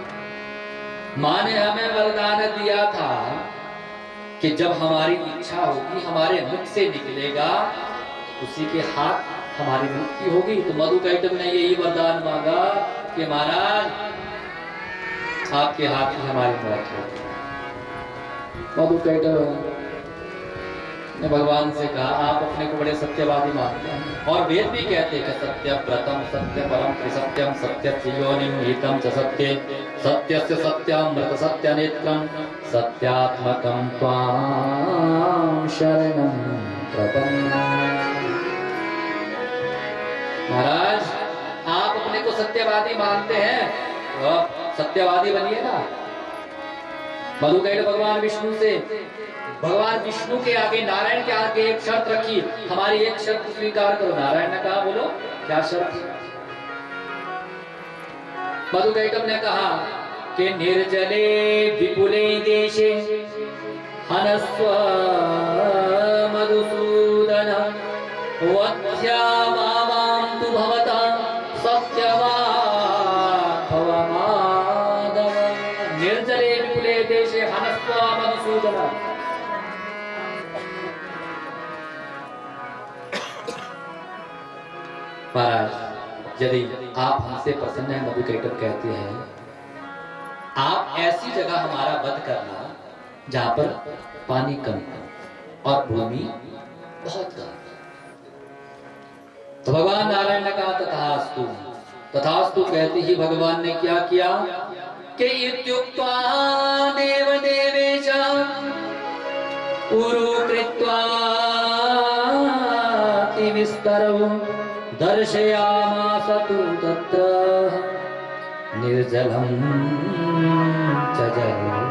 Speaker 1: मां ने हमें वरदान दिया था कि जब हमारी इच्छा होगी, हमारे मुख से निकलेगा, उसी के हाथ हमारी मुक्ति होगी। तो मधु कैटभ ने यही वरदान मांगा कि महाराज आपके हाथ में हमारी मौत होगी। मधु कैटभ ने भगवान से कहा आप अपने को बड़े सत्यवादी मानते हैं, और वेद भी कहते हैं कि सत्य प्रथम सत्य परम त्रिसत्यम सत्य योनिम हितम च सत्ये सत्यस्य सत्यम मृत सत्य नेत्रम सत्यात्मकम त्वां शरणं प्रपन्नामि। महाराज आप अपने को सत्यवादी मानते हैं, तो सत्यवादी बनिए ना। मधु कैटभ भगवान विष्णु के आगे, नारायण के आगे एक शर्त रखी, हमारी एक शर्त स्वीकार करो। नारायण ने कहा बोलो क्या शर्त? मधु कैटभ ने कहा कि निर्जले विपुले देशे हनस्व मधुसूदन वत्स्यामां तु भवता सत्यवान् भवमादव। निर्जले विपुले देशे हनस्व मधुसूदन। महाराज यदि आप हमसे प्रसन्न हैं, मधु कैटभ कहते हैं, आप ऐसी जगह हमारा वध करना जहां पर पानी कम और भूमि बहुत कम। तो भगवान नारायण ने कहा तथास्तु। तथास्तु कहते ही भगवान ने क्या किया कि इत्युक्त्वा देव देवेश उरु कृत्वा तिविस्तरौ दर्शयामास तु तत्र निर्जलम च जलोदरी।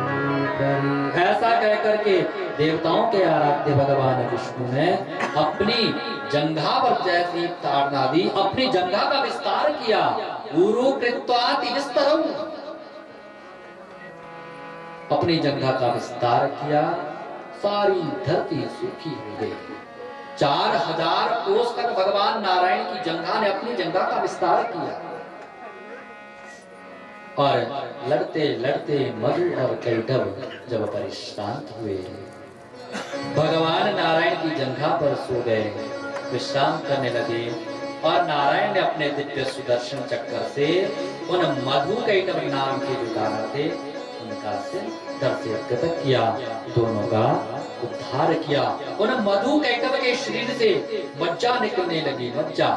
Speaker 1: ऐसा कह करके देवताओं के आराध्य भगवान विष्णु ने अपनी जंघा पर जैसी ताड़ना दी, अपनी जंघा का विस्तार किया। ऊरू कृत्वाति विस्तरम, अपनी जंघा का विस्तार किया, सारी धरती सूखी हो गई। 4000 कोस तक भगवान नारायण की जंघा ने अपनी जंघा का विस्तार किया। और लड़ते लड़ते मधु और कैटभ जब परिश्रांत हुए, भगवान नारायण की जंघा पर सो गए, विश्राम करने लगे। और नारायण ने अपने दिव्य सुदर्शन चक्कर से उन मधु कैटभ नाम के जो दानव थे उनका धड़ से गतक किया, दोनों का उद्धार किया। उन मधु कैटभ के शरीर से मज्जा निकलने लगी, मज्जा।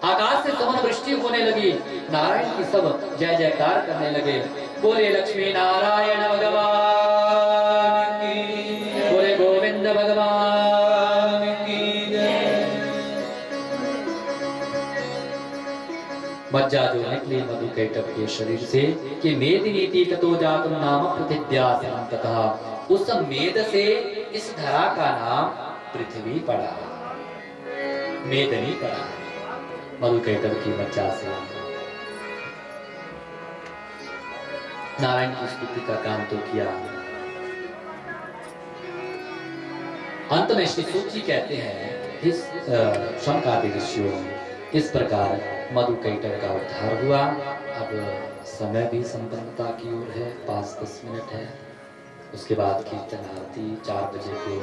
Speaker 1: आकाश से सुमन वृष्टि होने लगी, नारायण की सब जय जयकार करने लगे। बोले लक्ष्मी नारायण भगवान की, बोले गोविंद भगवान की जय। मज्जा जो निकली मधु कैटभ के शरीर से कि मेदिनीति ततो जातम नाम पृथिव्यासनं तथा, उस मेद से इस धरा का नाम पृथ्वी पड़ा, मेदनी पड़ा मधु कैटभ की मज्जा से। नारायण की स्तुति का काम तो किया। अंत में श्री सूत जी कहते हैं इस शौनकादि ऋषियों, इस प्रकार मधु कैटभ का उद्धार हुआ। अब समय भी संपन्नता की ओर है, 5-10 मिनट है, उसके बाद कीर्तन आरती 4 बजे को।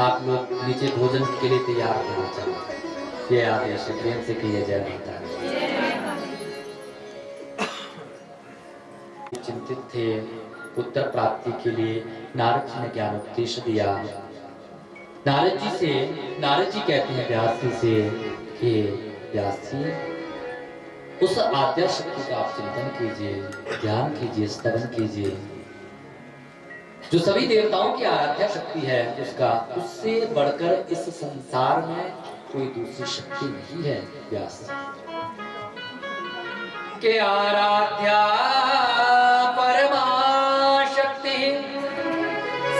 Speaker 1: आप लोग नीचे भोजन के लिए तैयार होना चाहिए, ये आदेश प्रेम से किया जय माता। चिंतित थे उत्तर प्राप्ति के लिए, नारद जी ने ज्ञान उपदेश दिया। नारद जी कहते हैं व्यास जी से कि व्यास जी, उस आद्या शक्ति का आप चिंतन कीजिए, ध्यान कीजिए, स्तवन कीजिए, जो सभी देवताओं की आराध्या शक्ति है, उससे बढ़कर इस संसार में कोई दूसरी शक्ति नहीं है। व्यास के आराध्या परमा शक्ति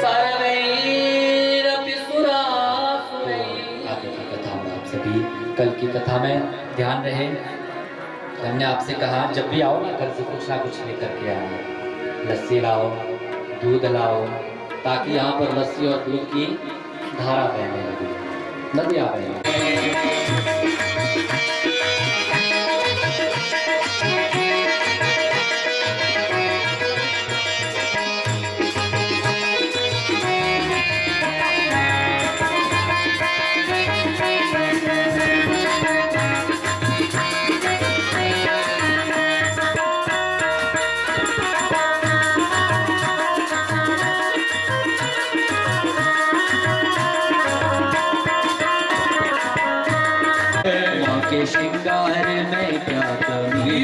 Speaker 1: सर्वैरपि सुरासुरैः। आगे की कथा में आप सभी कल की कथा में ध्यान रहे। हमने आपसे कहा जब भी आओ ना घर से कुछ ना कुछ लेकर के आओ, लस्सी लाओ, दूध लाओ, ताकि यहाँ पर लस्सी और दूध की धारा बहने लगे, नदियाँ बहने। श्रृंगार में क्या कमी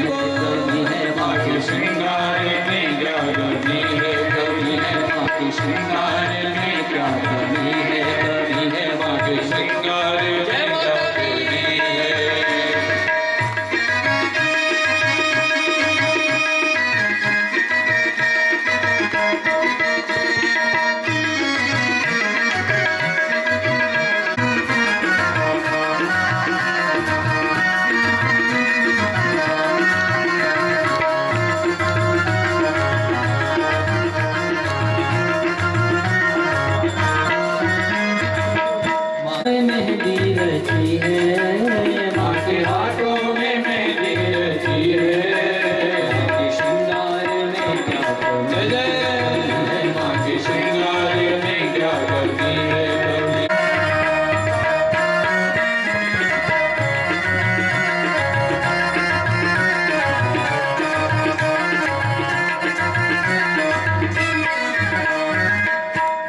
Speaker 1: है, माँ के श्रृंगार में क्या कमी है, माँ के श्रृंगार में क्या कमी है, माँ के श्रृंगार में क्या कमी है। मेहंदी रची है, माँ के हाथों में मेहंदी रची है, माँ के श्रृंगार में क्या कमी है, माँ के श्रृंगार में क्या कमी है।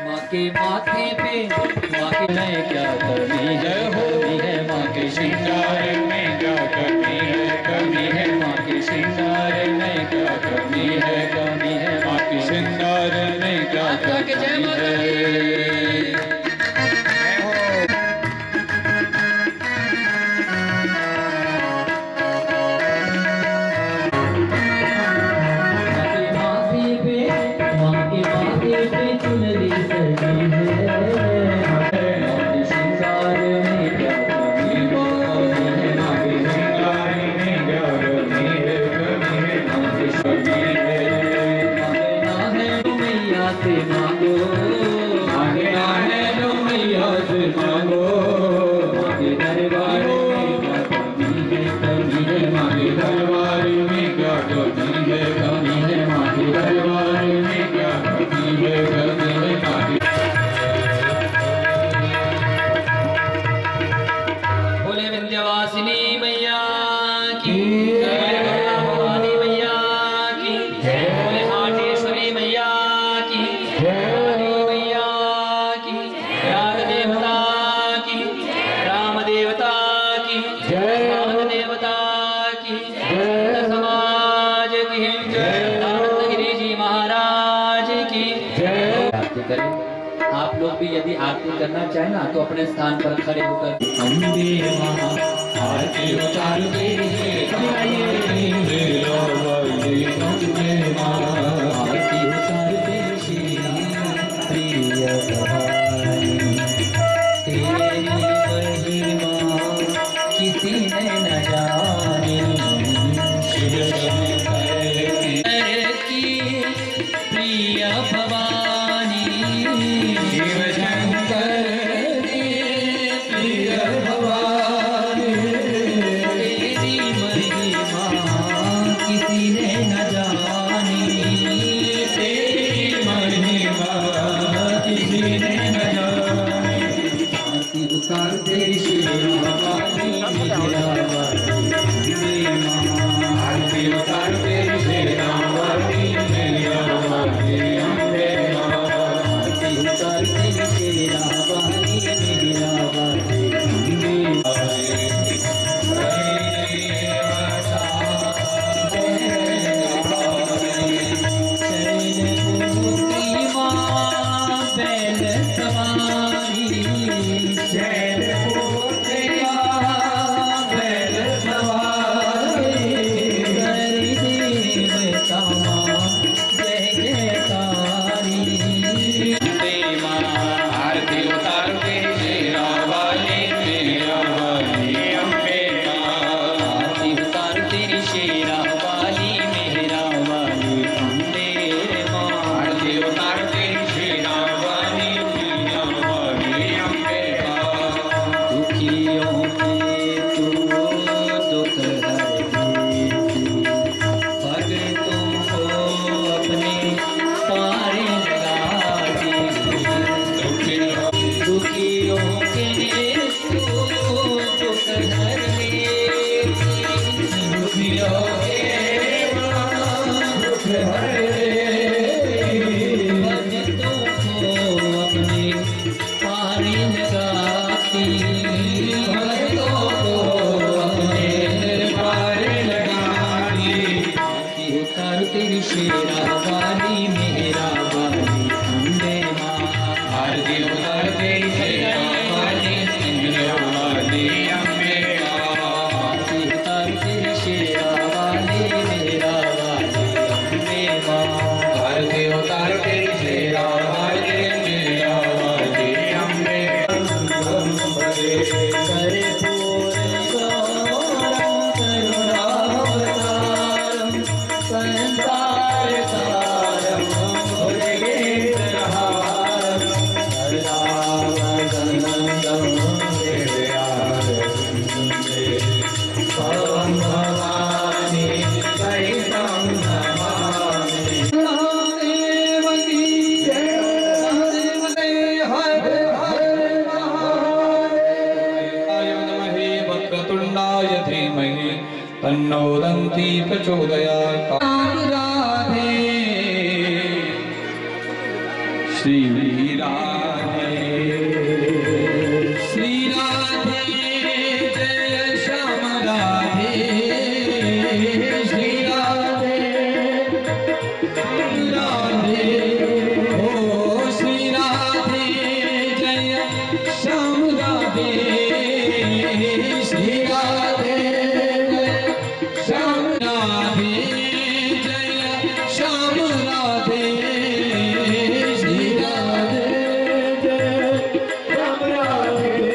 Speaker 1: माँ के माथे पे माँ के में क्या कमी है, माँ के श्रृंगार में क्या कमी है, माँ के श्रृंगार में क्या कमी है, माँ के श्रृंगार में क्या कमी है।
Speaker 2: जय हो।
Speaker 1: मान देवता की जय, समाज की जय, रत्नगिरी जी महाराज की
Speaker 2: जय।
Speaker 1: आरती करें। आप लोग भी यदि आरती करना चाहें ना तो अपने स्थान पर खड़े होकर
Speaker 2: अम्बे मां आरती उतार दे मेरा वाली अम्बे मां
Speaker 1: आरती उतार दे श्री प्रिय भवानी, तेरी महिमा किसी ने न जानी।
Speaker 2: शिव शंकर
Speaker 1: की प्रिय भवानी,
Speaker 2: शिव शंकर प्रिय भवानी
Speaker 1: तेरी महिमा किसी ने न जानी।
Speaker 2: तेरी महिमा किसी ने न जानी। आरती उतार दे शिव भवानी मेरा वाली मां आरती उतार दे शिव भवानी मेरा वाली अम्बे मां
Speaker 1: आरती उतार दे श्री रावानी मेरा वाली अम्बे। चैनपुत्री माँ बैल सवारी, करी देवता माँ जय जयकारी। अम्बे माँ
Speaker 2: आरती उतार दे मेरा वाली मेरा वाली अम्बे मां
Speaker 1: आरती उतार तेरी शेरा वाली मेहरा वाली अम्बे माँ।
Speaker 2: आरती उतार दे मेरा वाली मेरा वाली अम्बे मां
Speaker 1: दुखियों के तू दुख हरती, भक्तों को अपने पारे लगाती। दुखियों के तू दुख हरती,
Speaker 2: दुखियों के दुख हरे
Speaker 1: भक्तों को अपने पारे लगाती।
Speaker 2: भक्तों को अपने पारे लगाती।
Speaker 1: आरती उतार तेरी शेरा वाली मेहरा वाली अम्बे माँ।
Speaker 2: आरती उतार दे मेरा वाली मेरा वाली अम्बे मां
Speaker 1: आरती उतार तेरी शेरा वाली मेहरा वाली अम्बे माँ।
Speaker 2: आरती उतार दे मेरा वाली मेरा वाली अम्बे
Speaker 1: कर्पूर गौरम करुणावतारम संसार सारम भुजगेन्द्रहारम सर्वावसनन्दं
Speaker 2: भवं भवानी सहितं नमामि। महादेव की जय। हर हर महादेव नमः। वक्रतुण्डाय धीमहि तन्नो दन्ती प्रचोदयात्। राधे श्री राधे श्री राधे जय श्याम राधे श्री राधे राधे ओ श्री राधे जय श्याम राधे श्री राधे जय श्याम राधे जय श्याम राधे श्री राधे जय श्याम राधे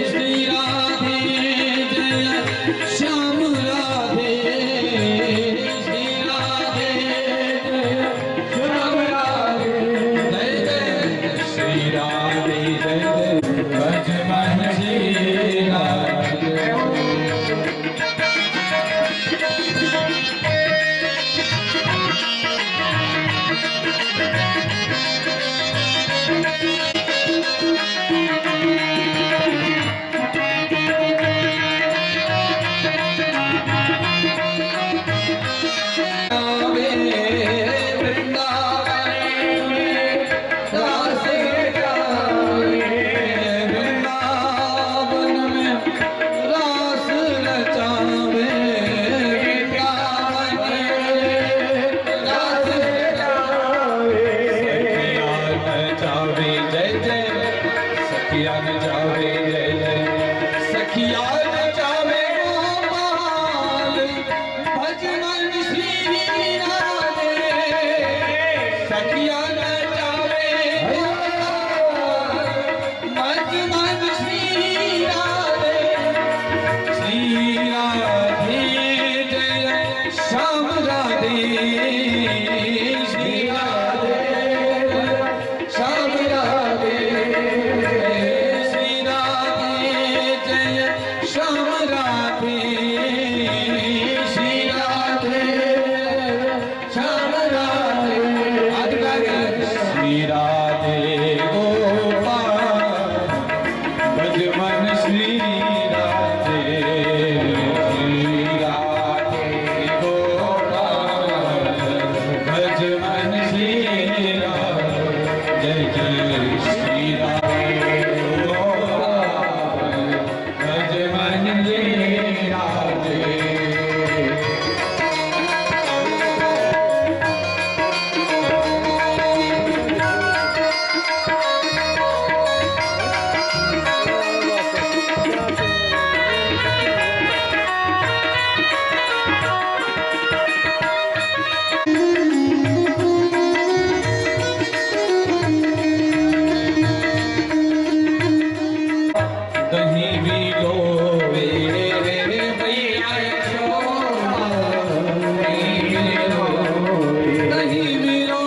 Speaker 2: श्री राधे जय श्याम राधे श्री राधे जय श्याम राधे जय जय श्री राधे जय जय भज मन श्री राधे सखिया नचावे गोपाल भज मन श्री राधे सखिया नचावे गोपाल भज मन श्री राधे श्री राधे जय श्याम राधे श्री राधे श्याम राधे श्री राधे जय श्याम राधे श्री राधे श्याम राधे श्री राधे गोपाल भज मन श्री राधे श्री राधे गोपाल भज मन श्री राधे जय जय श्री राधे गोपाल भज मन श्री राधे कहीं भी लो वे भैया कहीं भी लो कहीं भी लो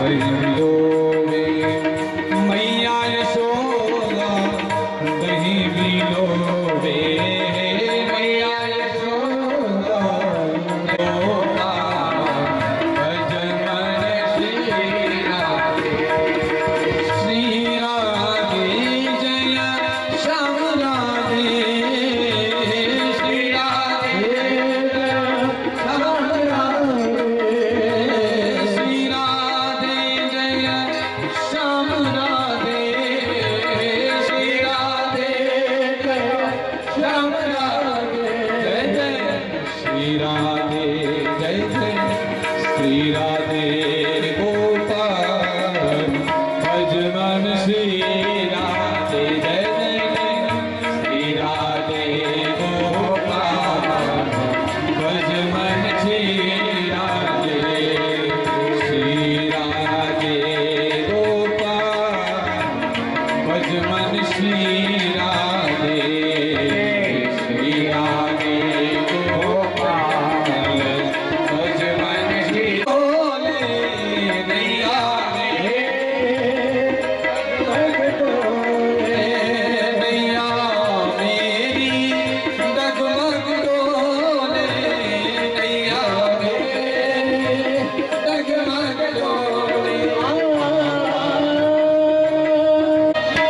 Speaker 2: कहीं भी लो मैया यशोदा दही भी लो वे मैया यशोदा भज मन श्री राधे श्री राधे जय श्याम राधे श्री राधे श्याम राधे श्री राधे जय श्याम राधे श्री राधे जय श्याम राधे जय जय श्री राधे जय जय श्री राधे गोपाल भज मन श्री राधे जय जय श्री राधे गोपाल भज मन श्री राधे श्री राधे गोपाल भज मन श्री राधे श्री राधे गोपाल भज मन श्री बोले नैया नैया मेरी डगमग डोले नैया डगमग डोले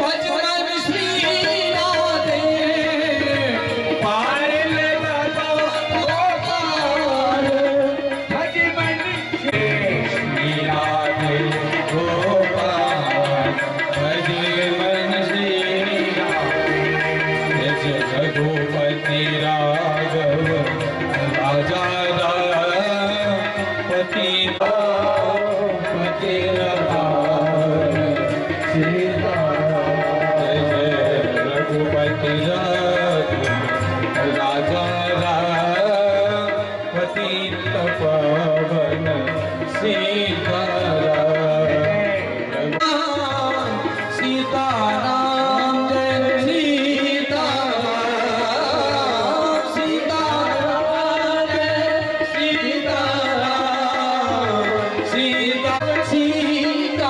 Speaker 2: भज मन श्री राधे पार लगा गोपाल भज मन श्री राधे गोपाल भज मन श्री राधे जय रघुपति राघव राजा पति पति सीता जय जय रघुपति राजा पति तपवन सीता सीताराम जय सीताराम सीताराम जय सीताराम सीता सीताराम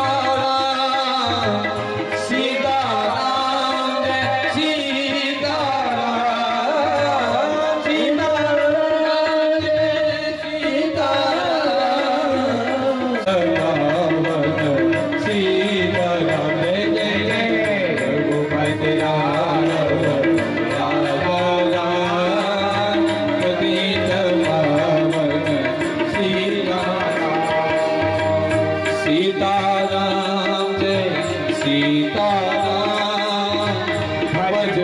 Speaker 2: सीताराम जय सीताराम सीताराम जय सीताराम सीताराम भज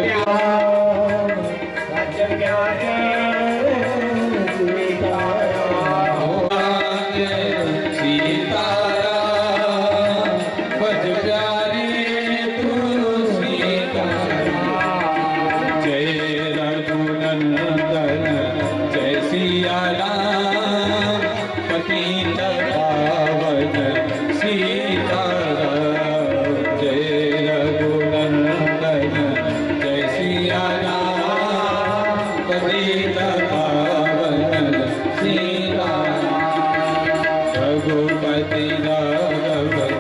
Speaker 2: प्यारे सीताराम भज प्यारे तू सीताराम जय रघुनंदन जय सिया राम पतित पावन सीताराम जय रघुनंदन जय सिया राम पतित पावन सीताराम रघुपति राघव